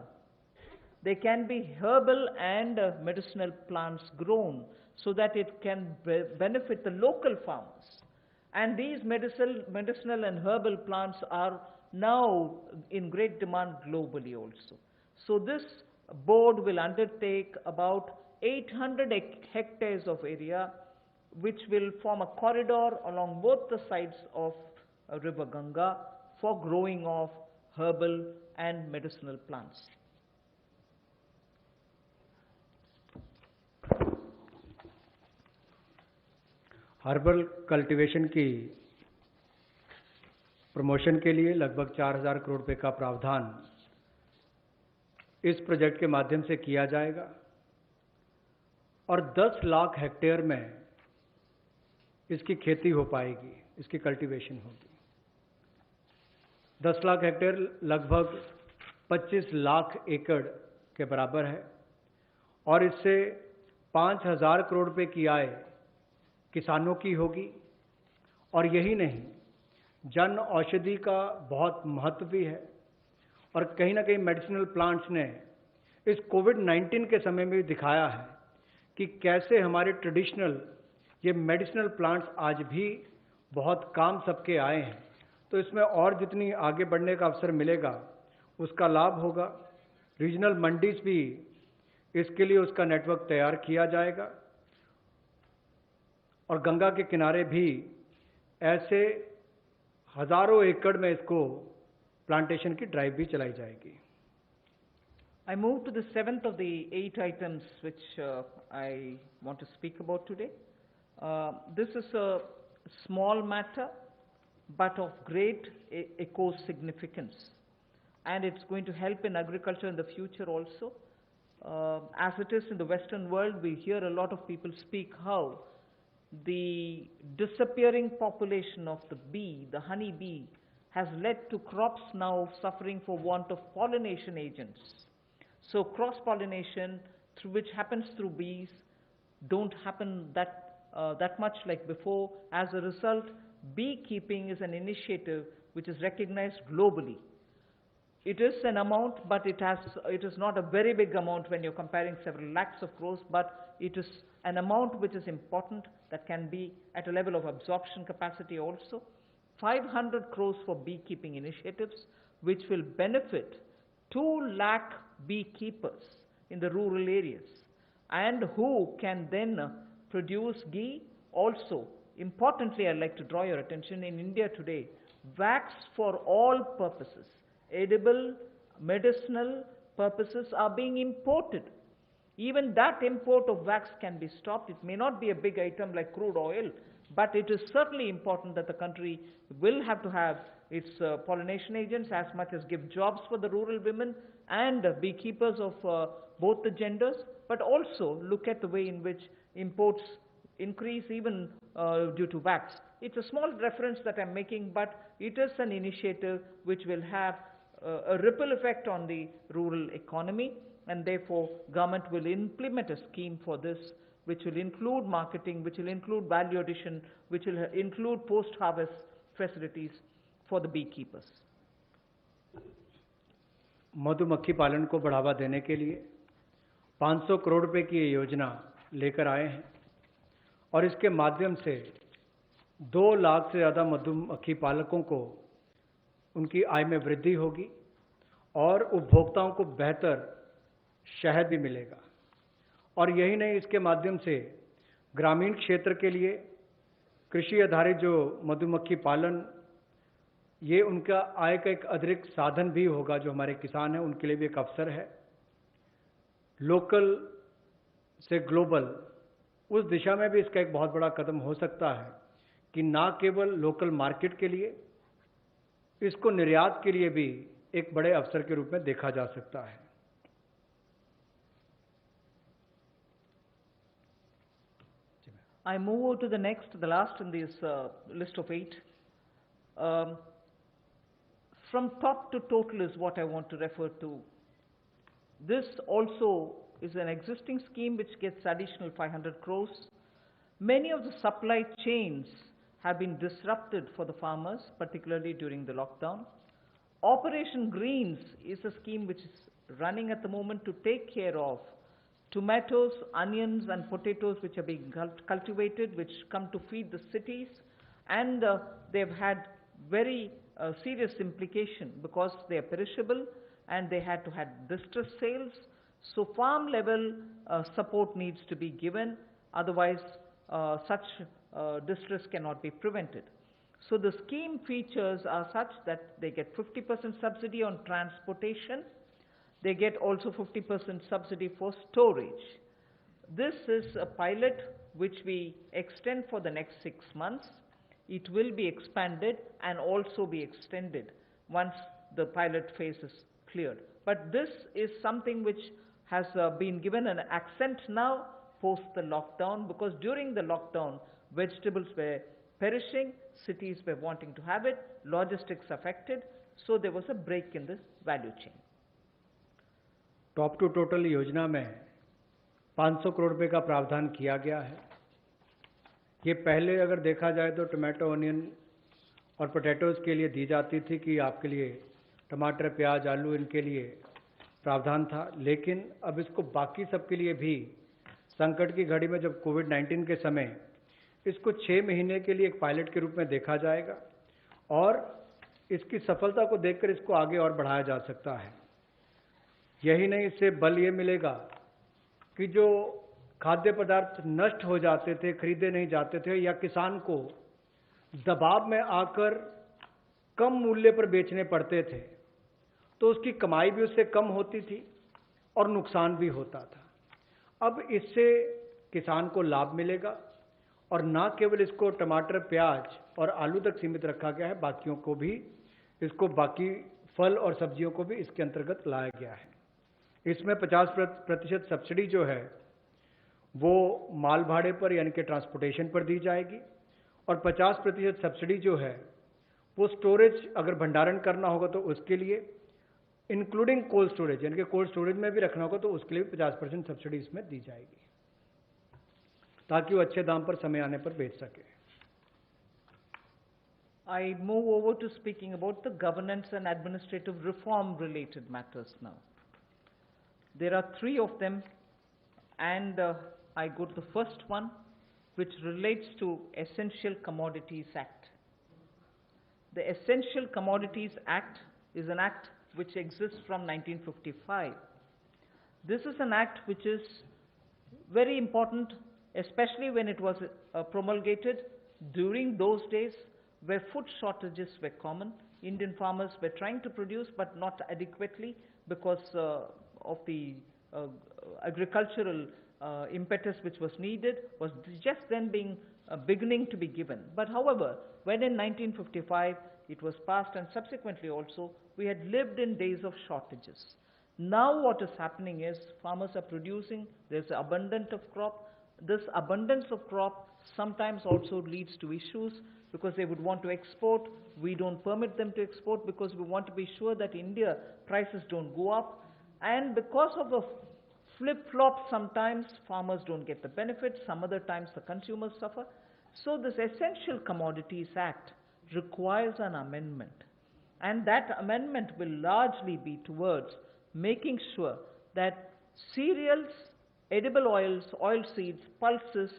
there can be herbal and medicinal plants grown, so that it can benefit the local farmers. And these medicinal and herbal plants are now in great demand globally also. So this board will undertake about 800 hectares of area, which will form a corridor along both the sides of river Ganga for growing of herbal and medicinal plants. Herbal cultivation की promotion के लिए लगभग 4,000 करोड़ रुपए का प्रावधान इस project के माध्यम से किया जाएगा, और 10 लाख हेक्टेयर में इसकी खेती हो पाएगी, इसकी कल्टीवेशन होगी। 10 लाख हेक्टेयर लगभग 25 लाख एकड़ के बराबर है और इससे 5,000 करोड़ रुपए की आय किसानों की होगी। और यही नहीं, जन औषधि का बहुत महत्व भी है और कहीं ना कहीं मेडिसिनल प्लांट्स ने इस कोविड-19 के समय में भी दिखाया है कि कैसे हमारे ट्रेडिशनल ये मेडिसिनल प्लांट्स आज भी बहुत काम सबके आए हैं। तो इसमें और जितनी आगे बढ़ने का अवसर मिलेगा उसका लाभ होगा। रीजनल मंडीज भी, इसके लिए उसका नेटवर्क तैयार किया जाएगा और गंगा के किनारे भी ऐसे हजारों एकड़ में इसको प्लांटेशन की ड्राइव भी चलाई जाएगी। I move to the seventh of the 8 items which I want to speak about today. This is a small matter but of great eco significance, and it's going to help in agriculture in the future also. As it is in the Western world, we hear a lot of people speak how the disappearing population of the bee, the honey bee, has led to crops now suffering for want of pollination agents. So cross-pollination, which happens through bees, don't happen that much like before. As a result, beekeeping is an initiative which is recognized globally. It is an amount, but it is not a very big amount when you're comparing several lakhs of crores, but it is an amount which is important, that can be at a level of absorption capacity also. 500 crores for beekeeping initiatives, which will benefit 2 lakh beekeepers in the rural areas, and who can then produce ghee. Also, importantly, I'd like to draw your attention, in India today, wax for all purposes, edible, medicinal purposes, are being imported. Even that import of wax can be stopped. It may not be a big item like crude oil, but it is certainly important that the country will have to have its pollination agents, as much as give jobs for the rural women and beekeepers of both the genders, but also look at the way in which imports increase even due to wax. It's a small reference that I'm making, but it is an initiative which will have a ripple effect on the rural economy, and therefore government will implement a scheme for this, which will include marketing, which will include value addition, which will include post-harvest facilities for the beekeepers. मधुमक्खी पालन को बढ़ावा देने के लिए 500 करोड़ रुपए की ये योजना लेकर आए हैं और इसके माध्यम से 2 लाख से ज़्यादा मधुमक्खी पालकों को उनकी आय में वृद्धि होगी और उपभोक्ताओं को बेहतर शहद भी मिलेगा। और यही नहीं, इसके माध्यम से ग्रामीण क्षेत्र के लिए कृषि आधारित जो मधुमक्खी पालन, ये उनका आय का एक अतिरिक्त साधन भी होगा। जो हमारे किसान हैं उनके लिए भी एक अवसर है। लोकल से ग्लोबल, उस दिशा में भी इसका एक बहुत बड़ा कदम हो सकता है कि ना केवल लोकल मार्केट के लिए, इसको निर्यात के लिए भी एक बड़े अवसर के रूप में देखा जा सकता है। I move to the next, the last in this list of 8. From top to total is what I want to refer to. This also is an existing scheme which gets additional 500 crores. Many of the supply chains have been disrupted for the farmers, particularly during the lockdown. Operation Greens is a scheme which is running at the moment to take care of tomatoes, onions and potatoes which are being cultivated, which come to feed the cities, and they've had very serious implication because they are perishable and they had to have distress sales. So farm level support needs to be given, otherwise such distress cannot be prevented. So the scheme features are such that they get 50% subsidy on transportation. They get also 50% subsidy for storage. This is a pilot which we extend for the next 6 months. It will be expanded and also be extended once the pilot phase is cleared. But this is something which has been given an accent now post the lockdown, because during the lockdown vegetables were perishing, cities were wanting to have it, logistics affected, so there was a break in the value chain. Top to total योजना में 500 करोड़ रुपए का प्रावधान किया गया है। ये पहले अगर देखा जाए तो टमाटो, ऑनियन और पोटैटोज़ के लिए दी जाती थी कि आपके लिए टमाटर, प्याज, आलू इनके लिए प्रावधान था, लेकिन अब इसको बाकी सबके लिए भी संकट की घड़ी में जब कोविड-19 के समय इसको 6 महीने के लिए एक पायलट के रूप में देखा जाएगा और इसकी सफलता को देखकर इसको आगे और बढ़ाया जा सकता है। यही नहीं, इससे बल ये मिलेगा कि जो खाद्य पदार्थ नष्ट हो जाते थे, खरीदे नहीं जाते थे या किसान को दबाव में आकर कम मूल्य पर बेचने पड़ते थे, तो उसकी कमाई भी उससे कम होती थी और नुकसान भी होता था। अब इससे किसान को लाभ मिलेगा और न केवल इसको टमाटर, प्याज और आलू तक सीमित रखा गया है, बाकियों को भी, इसको बाकी फल और सब्जियों को भी इसके अंतर्गत लाया गया है। इसमें 50% सब्सिडी जो है वो माल भाड़े पर यानी कि ट्रांसपोर्टेशन पर दी जाएगी और 50% सब्सिडी जो है वो स्टोरेज, अगर भंडारण करना होगा तो उसके लिए, इंक्लूडिंग कोल्ड स्टोरेज, यानी कि कोल्ड स्टोरेज में भी रखना होगा तो उसके लिए भी 50% सब्सिडी इसमें दी जाएगी ताकि वो अच्छे दाम पर समय आने पर बेच सके। I move over to speaking about the governance and administrative reform related matters now. There are 3 of them, and I go to the first one, which relates to Essential Commodities Act. The Essential Commodities Act is an act which exists from 1955. This is an act which is very important, especially when it was promulgated during those days where food shortages were common. Indian farmers were trying to produce but not adequately because of the agricultural impetus which was needed was just then beginning to be given. But however, when in 1955 it was passed and subsequently also we had lived in days of shortages. Now what is happening is farmers are producing, there's abundance of crop. This abundance of crop sometimes also leads to issues because they would want to export. We don't permit them to export because we want to be sure that India prices don't go up. And because of the flip-flop, sometimes farmers don't get the benefit, some other times the consumers suffer. So this Essential Commodities Act requires an amendment. And that amendment will largely be towards making sure that cereals, edible oils, oilseeds, pulses,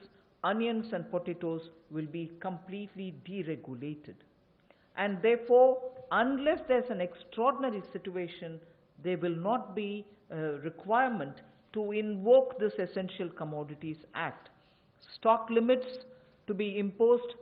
onions and potatoes will be completely deregulated. And therefore, unless there's an extraordinary situation, there will not be a requirement to invoke this Essential Commodities Act. Stock limits to be imposed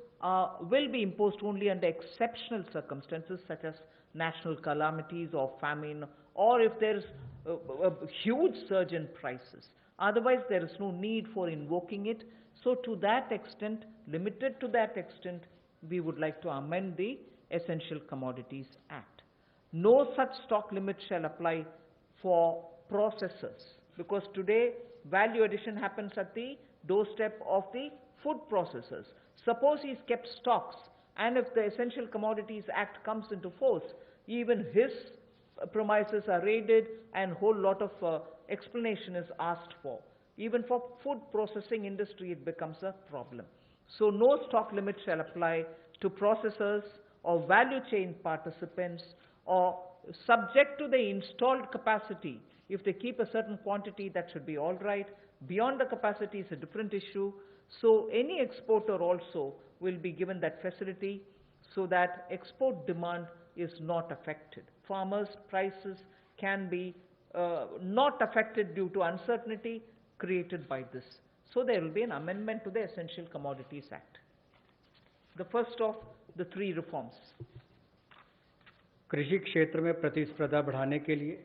will be imposed only under exceptional circumstances such as national calamities or famine, or if there is a huge surge in prices. Otherwise, there is no need for invoking it. So to that extent, limited to that extent, we would like to amend the Essential Commodities Act. No such stock limit shall apply for processors, because today value addition happens at the doorstep of the food processors. Suppose he's kept stocks, and if the Essential Commodities Act comes into force, even his premises are raided and a whole lot of explanation is asked for. Even for food processing industry, it becomes a problem. So no stock limit shall apply to processors or value chain participants, or subject to the installed capacity. If they keep a certain quantity, that should be all right. Beyond the capacity is a different issue. So any exporter also will be given that facility so that export demand is not affected. Farmers' prices can be not affected due to uncertainty created by this. So there will be an amendment to the Essential Commodities Act. The first of the 3 reforms. कृषि क्षेत्र में प्रतिस्पर्धा बढ़ाने के लिए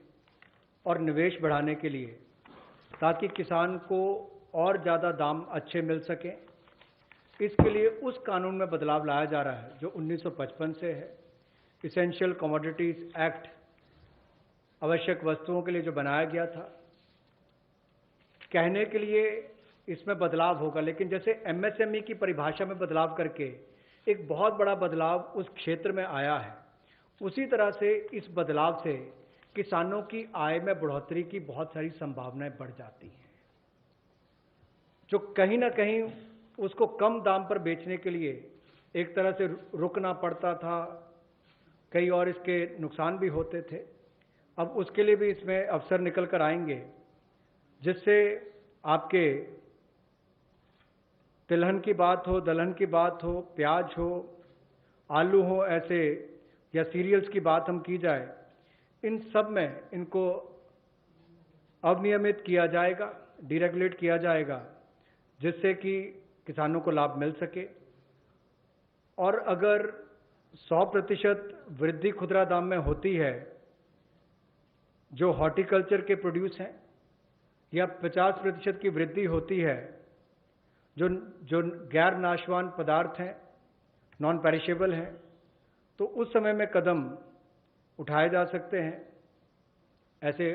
और निवेश बढ़ाने के लिए, ताकि किसान को और ज़्यादा दाम अच्छे मिल सकें, इसके लिए उस कानून में बदलाव लाया जा रहा है जो 1955 से है। इसेंशियल कमोडिटीज एक्ट आवश्यक वस्तुओं के लिए जो बनाया गया था, कहने के लिए इसमें बदलाव होगा, लेकिन जैसे एमएसएमई की परिभाषा में बदलाव करके एक बहुत बड़ा बदलाव उस क्षेत्र में आया है, उसी तरह से इस बदलाव से किसानों की आय में बढ़ोतरी की बहुत सारी संभावनाएं बढ़ जाती हैं, जो कहीं ना कहीं उसको कम दाम पर बेचने के लिए एक तरह से रुकना पड़ता था, कई और इसके नुकसान भी होते थे। अब उसके लिए भी इसमें अवसर निकल कर आएंगे, जिससे आपके तिलहन की बात हो, दलहन की बात हो, प्याज हो, आलू हो, ऐसे या सीरियल्स की बात हम की जाए, इन सब में इनको अवनियमित किया जाएगा, डीरेगुलेट किया जाएगा, जिससे कि किसानों को लाभ मिल सके। और अगर 100% वृद्धि खुदरा दाम में होती है जो हॉर्टिकल्चर के प्रोड्यूस हैं, या 50% की वृद्धि होती है जो गैर नाशवान पदार्थ हैं, नॉन पेरिशेबल हैं, तो उस समय में कदम उठाए जा सकते हैं। ऐसे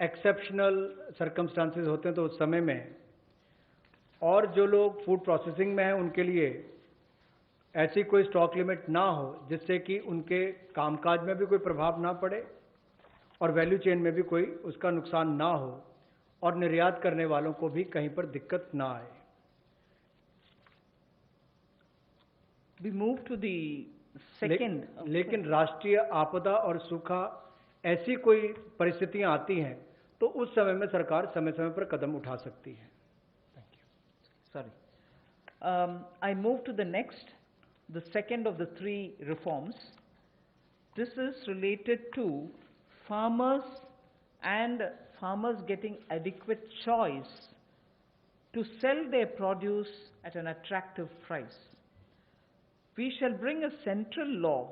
एक्सेप्शनल सर्कमस्टांसेस होते हैं तो उस समय में, और जो लोग फूड प्रोसेसिंग में हैं उनके लिए ऐसी कोई स्टॉक लिमिट ना हो जिससे कि उनके कामकाज में भी कोई प्रभाव ना पड़े और वैल्यू चेन में भी कोई उसका नुकसान ना हो, और निर्यात करने वालों को भी कहीं पर दिक्कत ना आए। We move to the second. लेकिन राष्ट्रीय आपदा और सूखा ऐसी कोई परिस्थितियां आती हैं तो उस समय में सरकार समय समय पर कदम उठा सकती है। Sorry. I move to the next, the second of the three reforms. This is related to farmers and farmers getting adequate choice to sell their produce at an attractive price. We shall bring a central law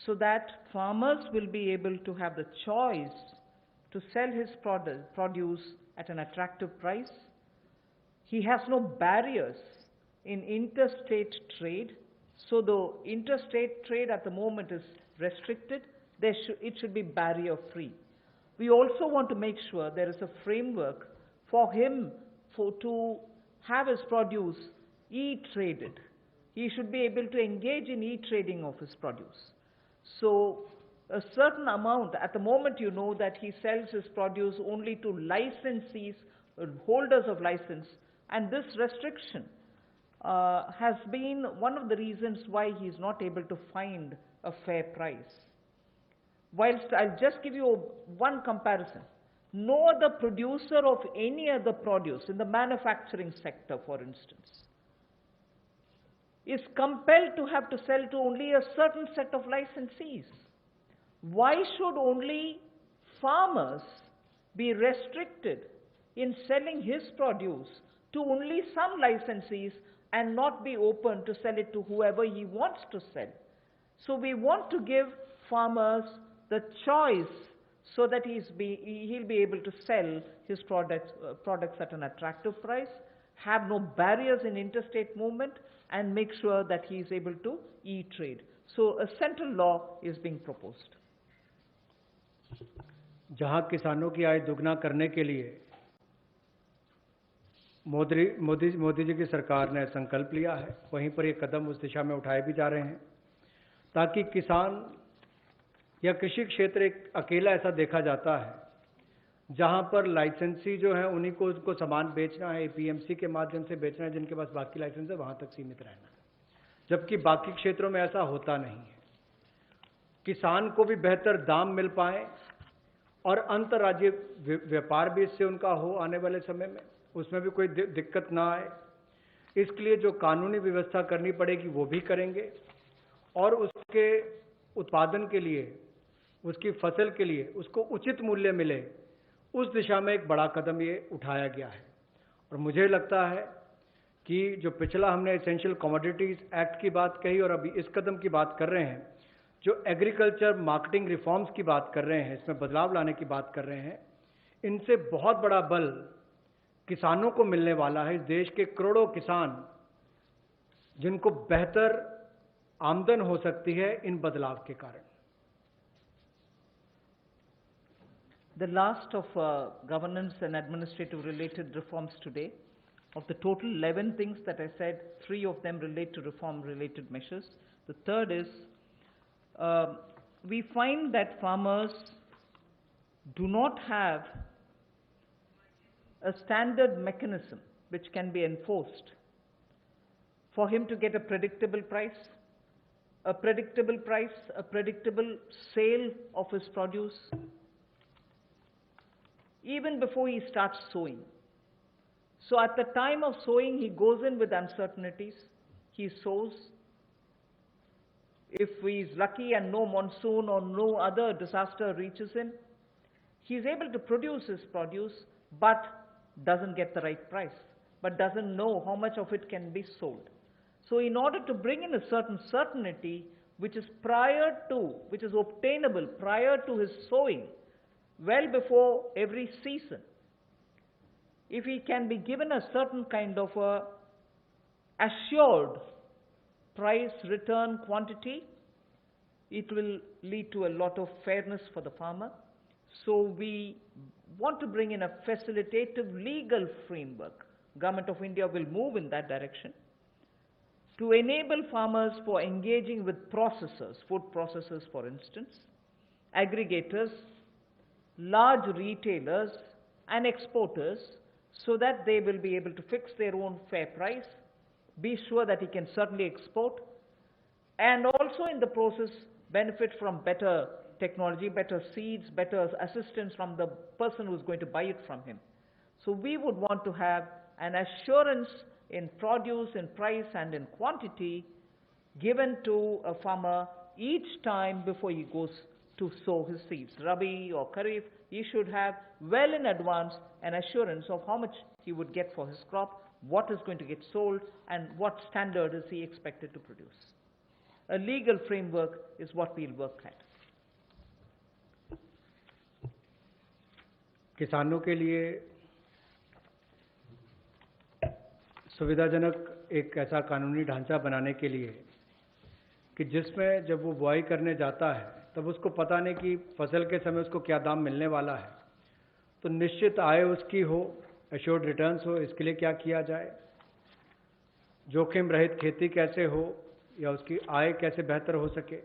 so that farmers will be able to have the choice to sell his produce at an attractive price. He has no barriers in interstate trade, so though interstate trade at the moment is restricted, it should be barrier-free. We also want to make sure there is a framework for him to have his produce e-traded. He should be able to engage in e-trading of his produce. So a certain amount, at the moment you know that he sells his produce only to licensees, holders of license, and this restriction has been one of the reasons why he is not able to find a fair price. Whilst I'll just give you one comparison. No other producer of any other produce in the manufacturing sector, for instance, is compelled to have to sell to only a certain set of licensees. Why should only farmers be restricted in selling his produce to only some licensees and not be open to sell it to whoever he wants to sell? So we want to give farmers the choice so that he'll be able to sell his products at an attractive price, have no barriers in interstate movement, and make sure that he is able to e-trade. So a central law is being proposed. जहां किसानों की आय दुगना करने के लिए मोदी जी की सरकार ने संकल्प लिया है, वहीं पर ये कदम उस दिशा में उठाए भी जा रहे हैं ताकि किसान या कृषि क्षेत्र एक अकेला ऐसा देखा जाता है जहां पर लाइसेंसी जो है उन्हीं को उनको सामान बेचना है, एपीएमसी के माध्यम से बेचना है, जिनके पास बाकी लाइसेंस है वहां तक सीमित रहना है, जबकि बाकी क्षेत्रों में ऐसा होता नहीं है। किसान को भी बेहतर दाम मिल पाए और अंतर्राज्यीय व्यापार भी इससे उनका हो आने वाले समय में, उसमें भी कोई दिक्कत ना आए, इसके लिए जो कानूनी व्यवस्था करनी पड़ेगी वो भी करेंगे, और उसके उत्पादन के लिए, उसकी फसल के लिए उसको उचित मूल्य मिले, उस दिशा में एक बड़ा कदम ये उठाया गया है। और मुझे लगता है कि जो पिछला हमने एसेंशियल कमोडिटीज एक्ट की बात कही और अभी इस कदम की बात कर रहे हैं, जो एग्रीकल्चर मार्केटिंग रिफॉर्म्स की बात कर रहे हैं, इसमें बदलाव लाने की बात कर रहे हैं, इनसे बहुत बड़ा बल किसानों को मिलने वाला है। इस देश के करोड़ों किसान जिनको बेहतर आमदन हो सकती है इन बदलाव के कारण। the last of governance and administrative related reforms today. Of the total 11 things that I said, 3 of them relate to reform related measures. The third is, we find that farmers do not have a standard mechanism which can be enforced for him to get a predictable price, a predictable sale of his produce, even before he starts sowing. So at the time of sowing, he goes in with uncertainties. He sows. If he is lucky and no monsoon or no other disaster reaches him, he is able to produce his produce, but doesn't get the right price, but doesn't know how much of it can be sold. So in order to bring in a certain certainty, which is obtainable prior to his sowing, well before every season, if he can be given a certain kind of a assured price, return, quantity, it will lead to a lot of fairness for the farmer. So we want to bring in a facilitative legal framework. Government of India will move in that direction to enable farmers for engaging with processors, food processors for instance, aggregators, large retailers and exporters, so that they will be able to fix their own fair price, be sure that he can certainly export, and also in the process benefit from better technology, better seeds, better assistance from the person who's going to buy it from him. So we would want to have an assurance in produce, in price and in quantity given to a farmer each time before he goes to sow his seeds. Rabi or Kharif, he should have well in advance an assurance of how much he would get for his crop, what is going to get sold, and what standard is he expected to produce. A legal framework is what we'll work at. किसानों के लिए सुविधाजनक एक ऐसा कानूनी ढांचा बनाने के लिए कि जिसमें जब वो बुआई करने जाता है तब उसको पता नहीं कि फसल के समय उसको क्या दाम मिलने वाला है, तो निश्चित आय उसकी हो, एश्योर्ड रिटर्न्स हो, इसके लिए क्या किया जाए, जोखिम रहित खेती कैसे हो या उसकी आय कैसे बेहतर हो सके,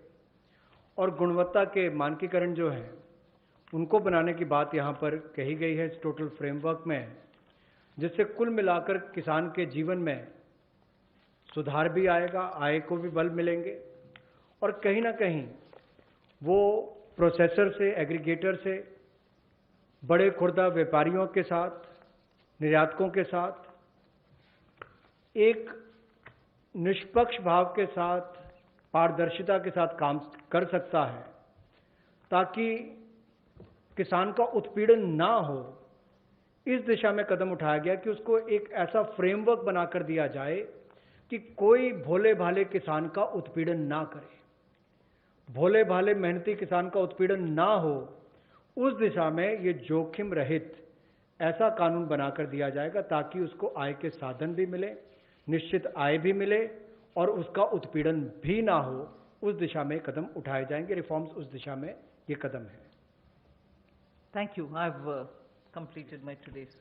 और गुणवत्ता के मानकीकरण जो है उनको बनाने की बात यहाँ पर कही गई है इस टोटल फ्रेमवर्क में, जिससे कुल मिलाकर किसान के जीवन में सुधार भी आएगा, आय को भी बल मिलेंगे और कहीं ना कहीं वो प्रोसेसर से, एग्रीगेटर से, बड़े खुर्दा व्यापारियों के साथ, निर्यातकों के साथ एक निष्पक्ष भाव के साथ, पारदर्शिता के साथ काम कर सकता है, ताकि किसान का उत्पीड़न ना हो। इस दिशा में कदम उठाया गया कि उसको एक ऐसा फ्रेमवर्क बनाकर दिया जाए कि कोई भोले भाले किसान का उत्पीड़न ना करे, भोले भाले मेहनती किसान का उत्पीड़न ना हो। उस दिशा में ये जोखिम रहित ऐसा कानून बनाकर दिया जाएगा ताकि उसको आय के साधन भी मिले, निश्चित आय भी मिले और उसका उत्पीड़न भी ना हो। उस दिशा में कदम उठाए जाएंगे, रिफॉर्म्स उस दिशा में ये कदम है। Thank you. I've completed my today's.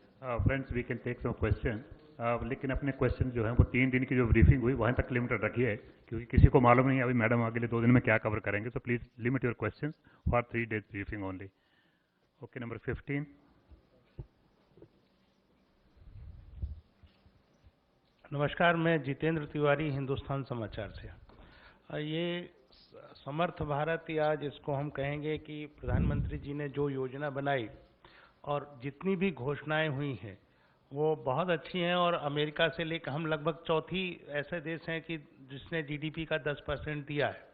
Friends, we can take some questions. लेकिन अपने क्वेश्चन जो है वो 3 दिन की जो ब्रीफिंग हुई वहाँ तक लिमिटेड रखिए, क्योंकि किसी को मालूम नहीं अभी मैडम अगले 2 दिन में क्या कवर करेंगे। So please limit your questions for 3 days briefing only. Okay, number 15. नमस्कार, मैं जितेंद्र तिवारी, हिंदुस्तान समाचार से। ये समर्थ भारत, या जिसको हम कहेंगे कि प्रधानमंत्री जी ने जो योजना बनाई और जितनी भी घोषणाएं हुई हैं वो बहुत अच्छी हैं, और अमेरिका से लेकर हम लगभग चौथी ऐसे देश हैं कि जिसने जीडीपी का 10% दिया है।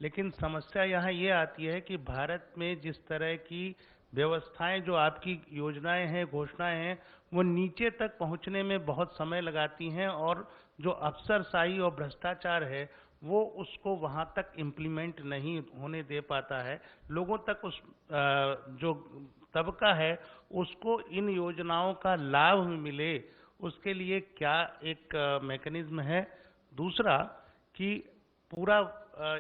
लेकिन समस्या यहाँ ये आती है कि भारत में जिस तरह की व्यवस्थाएं, जो आपकी योजनाएं हैं, घोषणाएं हैं, वो नीचे तक पहुंचने में बहुत समय लगाती हैं, और जो अफसरशाही और भ्रष्टाचार है वो उसको वहां तक इम्प्लीमेंट नहीं होने दे पाता है। लोगों तक उस जो तबका है उसको इन योजनाओं का लाभ मिले, उसके लिए क्या एक मैकेनिज्म है। दूसरा कि पूरा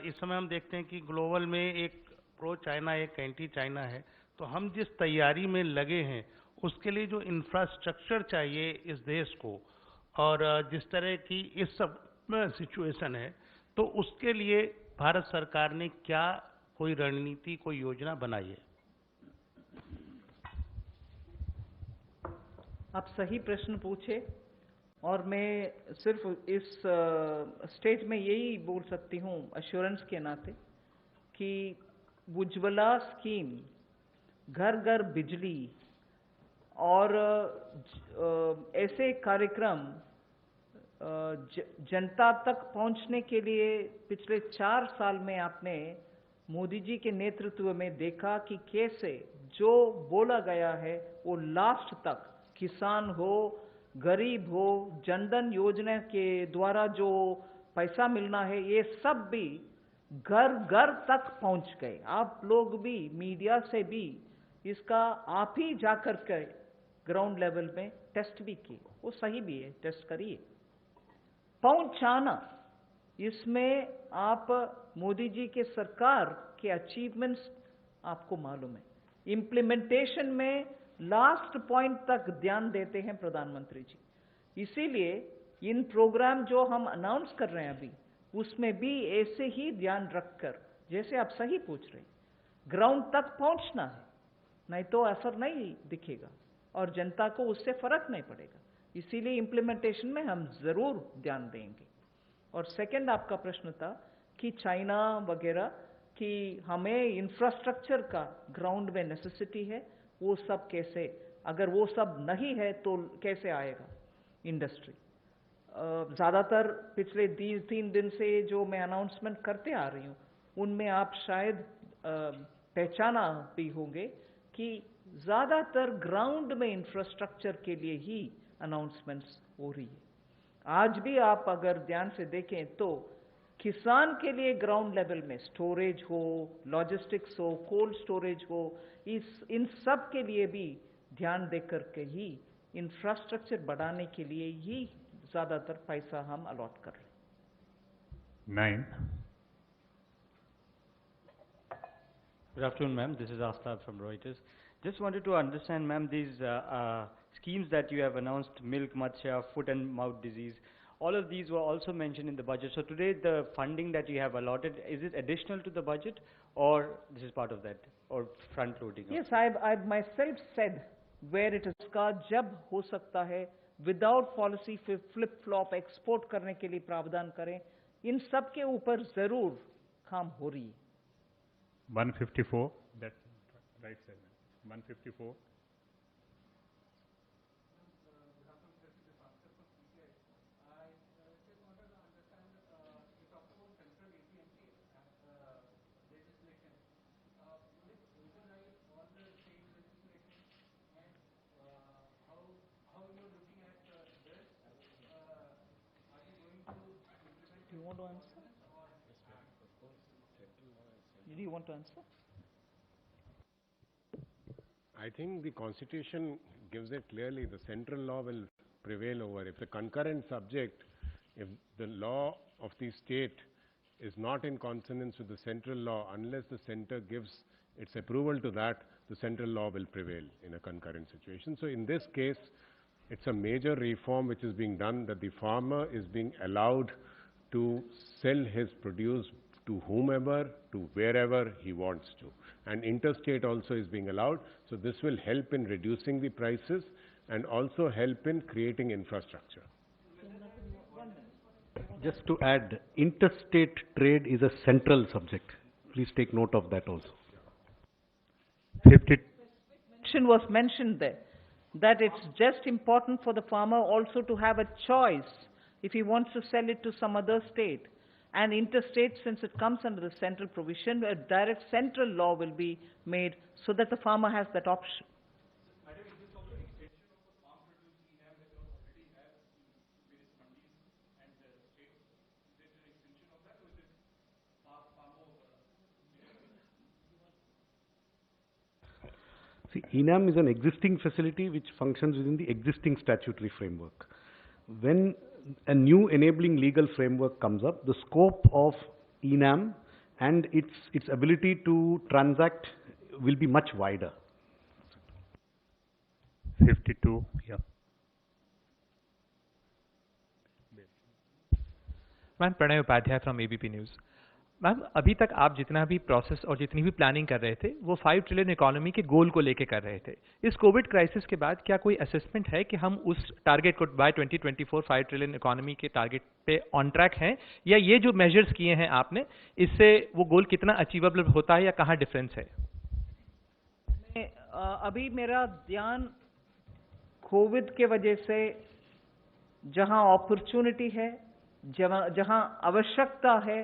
इस समय हम देखते हैं कि ग्लोबल में एक प्रो चाइना, एक एंटी चाइना है, तो हम जिस तैयारी में लगे हैं उसके लिए जो इंफ्रास्ट्रक्चर चाहिए इस देश को, और जिस तरह की इस सब सिचुएशन है, तो उसके लिए भारत सरकार ने क्या कोई रणनीति, कोई योजना बनाई है? आप सही प्रश्न पूछे, और मैं सिर्फ इस स्टेज में यही बोल सकती हूँ अश्योरेंस के नाते कि उज्ज्वला स्कीम, घर घर बिजली और ऐसे कार्यक्रम जनता तक पहुंचने के लिए पिछले 4 साल में आपने मोदी जी के नेतृत्व में देखा कि कैसे जो बोला गया है वो लास्ट तक, किसान हो, गरीब हो, जनधन योजना के द्वारा जो पैसा मिलना है, ये सब भी घर घर तक पहुंच गए। आप लोग भी मीडिया से भी इसका आप ही जाकर के ग्राउंड लेवल में टेस्ट भी किए, वो सही भी है, टेस्ट करिए। पहुंचाना, इसमें आप मोदी जी के सरकार के अचीवमेंट्स आपको मालूम है। इम्प्लीमेंटेशन में लास्ट पॉइंट तक ध्यान देते हैं प्रधानमंत्री जी। इसीलिए इन प्रोग्राम जो हम अनाउंस कर रहे हैं अभी, उसमें भी ऐसे ही ध्यान रखकर, जैसे आप सही पूछ रहे हैं, ग्राउंड तक पहुंचना है, नहीं तो असर नहीं दिखेगा और जनता को उससे फर्क नहीं पड़ेगा। इसीलिए इम्प्लीमेंटेशन में हम जरूर ध्यान देंगे। और सेकंड आपका प्रश्न था कि चाइना वगैरह कि हमें इंफ्रास्ट्रक्चर का ग्राउंड में नेसेसिटी है, वो सब कैसे, अगर वो सब नहीं है तो कैसे आएगा इंडस्ट्री। ज़्यादातर पिछले 3 दिन से जो मैं अनाउंसमेंट करते आ रही हूँ, उनमें आप शायद पहचाना भी होंगे कि ज़्यादातर ग्राउंड में इंफ्रास्ट्रक्चर के लिए ही अनाउंसमेंट्स हो रही है। आज भी आप अगर ध्यान से देखें तो किसान के लिए ग्राउंड लेवल में स्टोरेज हो, लॉजिस्टिक्स हो, कोल्ड स्टोरेज हो, इन सब के लिए भी ध्यान देकर के ही इंफ्रास्ट्रक्चर बढ़ाने के लिए ही ज़्यादातर पैसा हम अलॉट कर रहे हैं। 9. Good afternoon, ma'am. This is Aftab from Reuters. Just wanted to understand, ma'am, these schemes that you have announced, milk, matsya, foot and mouth disease, all of these were also mentioned in the budget. So today, the funding that you have allotted, is it additional to the budget, or this is part of that, or front loading? Yes, I've myself said where it is का जब हो सकता है without policy flip flop export करने के लिए प्रावधान करें, इन सब के ऊपर जरूर काम हो रही है। 154, that's right side. 154. Do you want to answer? Do you want to answer? I think the Constitution gives it clearly. The central law will prevail over. If the concurrent subject, if the law of the state is not in consonance with the central law, unless the center gives its approval to that, the central law will prevail in a concurrent situation. So in this case, it's a major reform which is being done, that the farmer is being allowed to sell his produce to whomever, to wherever he wants to. And interstate also is being allowed. So this will help in reducing the prices and also help in creating infrastructure. Just to add, interstate trade is a central subject. Please take note of that also. 50. Was mentioned there that it's just important for the farmer also to have a choice if he wants to sell it to some other state. And interstate, since it comes under the central provision, a direct central law will be made so that the farmer has that option. See, ENAM is an existing facility which functions within the existing statutory framework. When a new enabling legal framework comes up, the scope of ENAM and its ability to transact will be much wider. 52, yeah. Ma'am Pranay Upadhyay from ABP news. Ma'am अभी तक आप जितना भी process और जितनी भी planning कर रहे थे वो 5 ट्रिलियन इकोनॉमी के गोल को लेके कर रहे थे। इस कोविड क्राइसिस के बाद क्या कोई असेसमेंट है कि हम उस टारगेट को बाय 2024 5 ट्रिलियन इकोनॉमी के टारगेट पे ऑन ट्रैक हैं, या ये जो मेजर्स किए हैं आपने इससे वो गोल कितना अचीवेबल होता है या कहाँ डिफरेंस है? अभी मेरा ध्यान कोविड के वजह से जहां अपॉर्चुनिटी है, जहां आवश्यकता है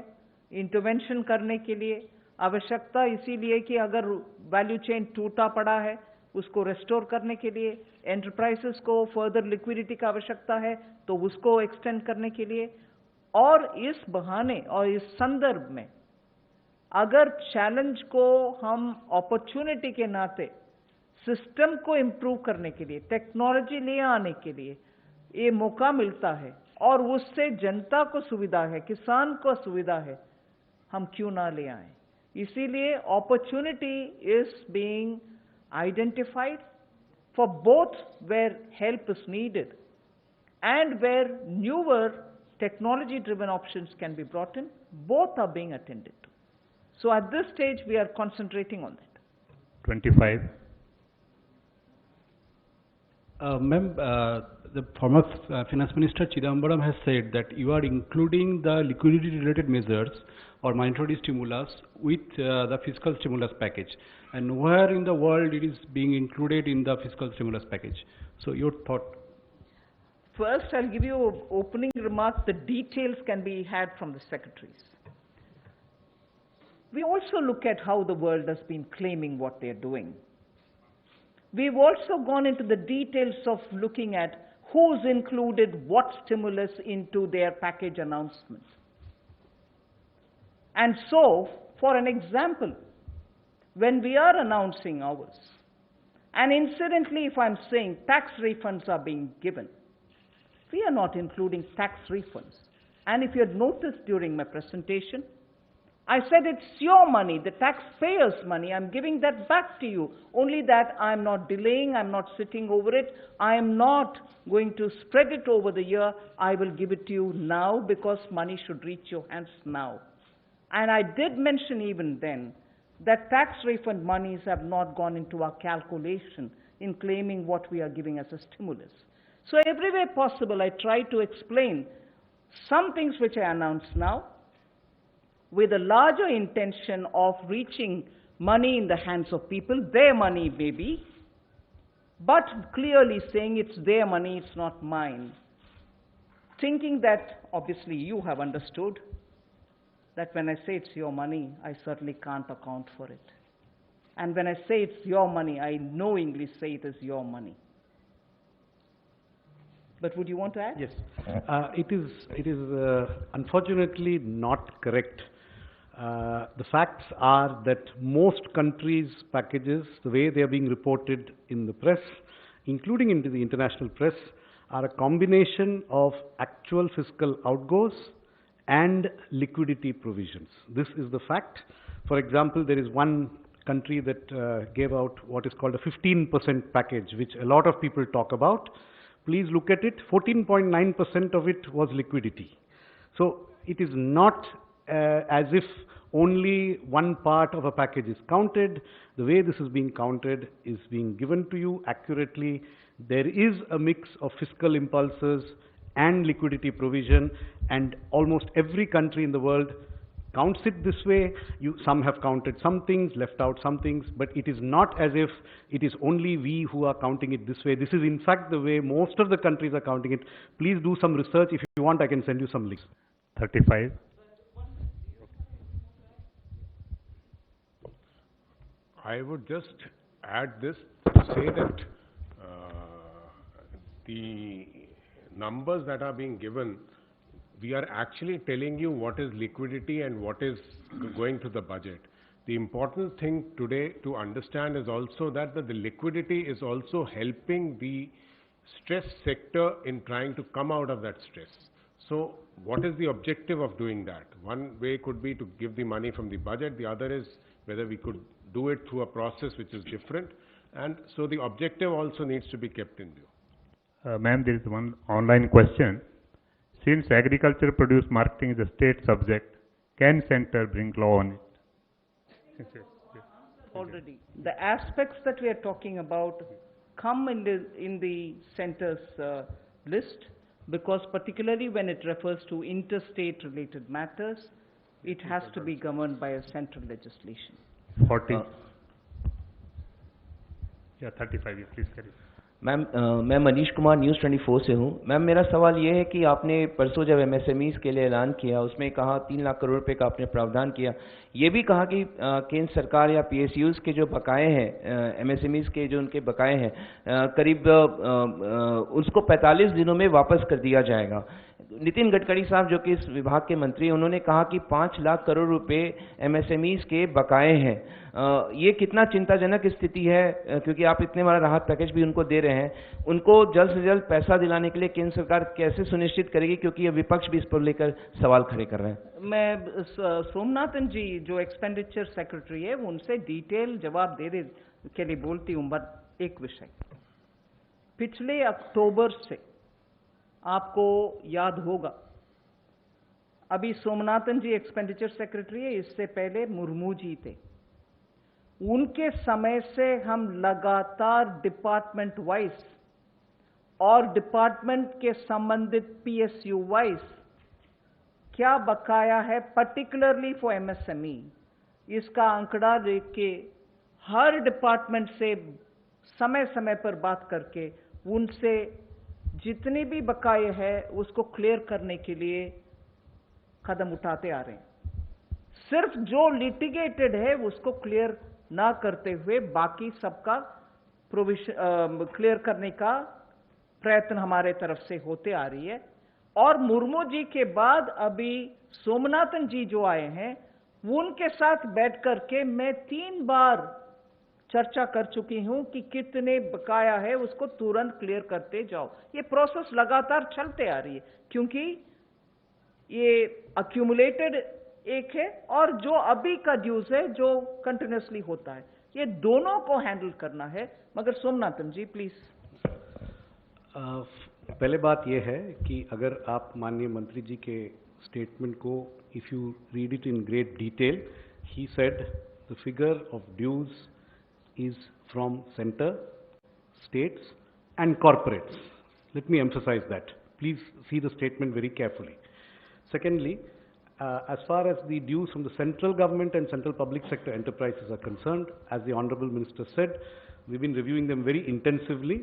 इंटरवेंशन करने के लिए, आवश्यकता इसीलिए कि अगर वैल्यू चेन टूटा पड़ा है उसको रेस्टोर करने के लिए, एंटरप्राइजेस को फर्दर लिक्विडिटी का आवश्यकता है तो उसको एक्सटेंड करने के लिए, और इस बहाने और इस संदर्भ में अगर चैलेंज को हम अपॉर्चुनिटी के नाते सिस्टम को इम्प्रूव करने के लिए, टेक्नोलॉजी ले आने के लिए ये मौका मिलता है और उससे जनता को सुविधा है, किसान को सुविधा है, हम क्यों ना ले आए। इसीलिए opportunity is being identified for both where help is needed and where newer technology driven options can be brought in, both are being attended to. So at this stage we are concentrating on that. 25. Ma'am, the former Finance Minister Chidambaram has said that you are including the liquidity related measures or monetary stimulus with the fiscal stimulus package, and nowhere in the world it is being included in the fiscal stimulus package. So your thought? First, I'll give you opening remarks. The details can be had from the secretaries. We also look at how the world has been claiming what they're doing. We've also gone into the details of looking at who's included what stimulus into their package announcements. And so, for an example, when we are announcing ours, and incidentally, if I'm saying tax refunds are being given, we are not including tax refunds. And if you had noticed during my presentation, I said it's your money, the taxpayers' money. I'm giving that back to you. Only that I'm not delaying, I'm not sitting over it. I am not going to spread it over the year. I will give it to you now because money should reach your hands now. And I did mention even then that tax refund monies have not gone into our calculation in claiming what we are giving as a stimulus. So every way possible, I try to explain some things which I announce now with a larger intention of reaching money in the hands of people, their money maybe, but clearly saying it's their money, it's not mine. Thinking that, obviously you have understood, that when I say it's your money, I certainly can't account for it. And when I say it's your money, I knowingly say it is your money. But would you want to add? Yes. It is unfortunately not correct. The facts are that most countries' packages, the way they are being reported in the press, including into the international press, are a combination of actual fiscal outgoes and liquidity provisions. This is the fact. For example, there is one country that gave out what is called a 15% package, which a lot of people talk about. Please look at it. 14.9% of it was liquidity. So it is not as if only one part of a package is counted. The way this is being counted is being given to you accurately. There is a mix of fiscal impulses and liquidity provision, and almost every country in the world counts it this way. Some have counted some things, left out some things, but it is not as if it is only we who are counting it this way. This is in fact the way most of the countries are counting it. Please do some research. If you want, I can send you some links. 35. I would just add this to say that the numbers that are being given, we are actually telling you what is liquidity and what is going to the budget. The important thing today to understand is also that the liquidity is also helping the stress sector in trying to come out of that stress. So what is the objective of doing that? One way could be to give the money from the budget. The other is whether we could do it through a process which is different. And so the objective also needs to be kept in view. Ma'am, there is one online question. Since agriculture produce marketing is a state subject, can center bring law on it? Already. The aspects that we are talking about come in the center's list, because particularly when it refers to interstate related matters, it has to be governed by a central legislation. 40. Yeah, 35, yeah, please carry. Ma'am मैं Manish Kumar news 24 से हूँ। Ma'am मेरा सवाल ये है कि आपने परसों जब एमएसएमईज़ के लिए ऐलान किया, उसमें कहा 3 लाख करोड़ रुपए का आपने प्रावधान किया, ये भी कहा कि केंद्र सरकार या पीएसयूज़ के जो बकाए हैं, एमएसएमईज़ के जो उनके बकाए हैं, करीब उसको 45 दिनों में वापस कर दिया जाएगा। नितिन गडकरी साहब जो कि इस विभाग के मंत्री हैं, उन्होंने कहा कि 5 लाख करोड़ रुपए एमएसएमईज़ के बकाए हैं। ये कितना चिंताजनक स्थिति है, क्योंकि आप इतने बड़ा राहत पैकेज भी उनको दे रहे हैं, उनको जल्द से जल्द पैसा दिलाने के लिए केंद्र सरकार कैसे सुनिश्चित करेगी, क्योंकि ये विपक्ष भी इस पर लेकर सवाल खड़े कर रहे हैं। मैं सोमनाथन जी जो एक्सपेंडिचर सेक्रेटरी है, उनसे डिटेल जवाब देने के लिए बोलती हूँ। बट एक विषय, पिछले अक्टूबर से आपको याद होगा, अभी सोमनाथन जी एक्सपेंडिचर सेक्रेटरी है, इससे पहले मुर्मू जी थे। उनके समय से हम लगातार डिपार्टमेंट वाइज और डिपार्टमेंट के संबंधित पीएसयू वाइज क्या बकाया है, पर्टिकुलरली फॉर एमएसएमई, इसका आंकड़ा लेके हर डिपार्टमेंट से समय समय पर बात करके उनसे जितने भी बकाये हैं उसको क्लियर करने के लिए कदम उठाते आ रहे हैं। सिर्फ जो लिटिगेटेड है उसको क्लियर ना करते हुए बाकी सबका प्रोविजन क्लियर करने का प्रयत्न हमारे तरफ से होते आ रही है। और मुर्मू जी के बाद अभी सोमनाथन जी जो आए हैं, उनके साथ बैठ करके मैं 3 बार चर्चा कर चुकी हूं कि कितने बकाया है उसको तुरंत क्लियर करते जाओ। ये प्रोसेस लगातार चलते आ रही है, क्योंकि ये अक्यूमुलेटेड एक है और जो अभी का ड्यूज है जो कंटिन्यूसली होता है, ये दोनों को हैंडल करना है। मगर सोमनाथन जी प्लीज। पहले बात यह है कि अगर आप माननीय मंत्री जी के स्टेटमेंट को if you read it in great detail, he said the figure of dues is from center, states and corporates. Let me emphasize that. Please see the statement very carefully. Secondly, as far as the dues from the central government and central public sector enterprises are concerned, as the Honorable Minister said, we've been reviewing them very intensively.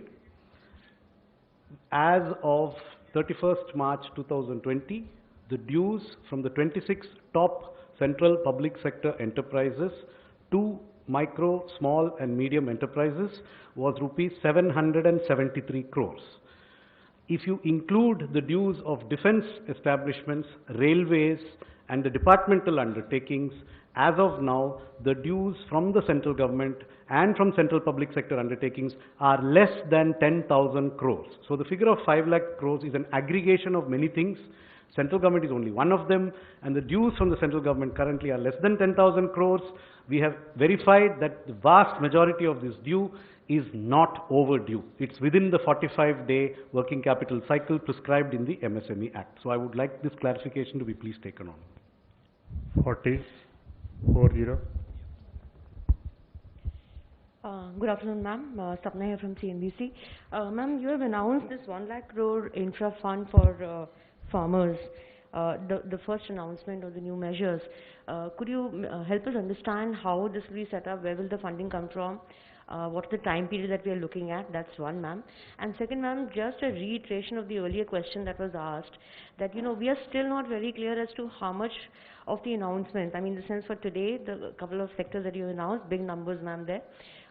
As of 31st March 2020, the dues from the 26 top central public sector enterprises to micro, small and medium enterprises was rupees 773 crores. If you include the dues of defense establishments, railways and the departmental undertakings, as of now, the dues from the central government and from central public sector undertakings are less than 10,000 crores. So the figure of 5 lakh crores is an aggregation of many things. Central government is only one of them, and the dues from the central government currently are less than 10,000 crores. We have verified that the vast majority of this due is not overdue. It's within the 45-day working capital cycle prescribed in the MSME Act. So I would like this clarification to be please taken on. 40. Good afternoon, ma'am. Sapna here from CNBC. Ma'am, you have announced this 1 lakh crore infra fund for farmers, the first announcement of the new measures. Could you help us understand how this will be set up? Where will the funding come from? What's the time period that we are looking at? That's one, ma'am. And second, ma'am, just a reiteration of the earlier question that was asked, that, you know, we are still not very clear as to how much of the announcement, I mean, in the sense for today, the couple of sectors that you announced, big numbers, ma'am, there.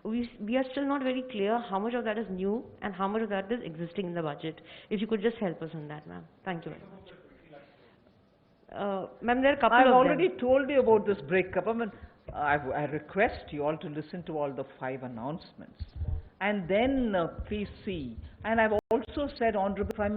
We are still not very clear how much of that is new and how much of that is existing in the budget. If you could just help us on that, ma'am. Thank you very much. Ma'am, there are a couple I've of already them. told you about this breakup. I mean, I request you all to listen to all the 5 announcements and then please see. And I've also said, Honorable Prime Minister,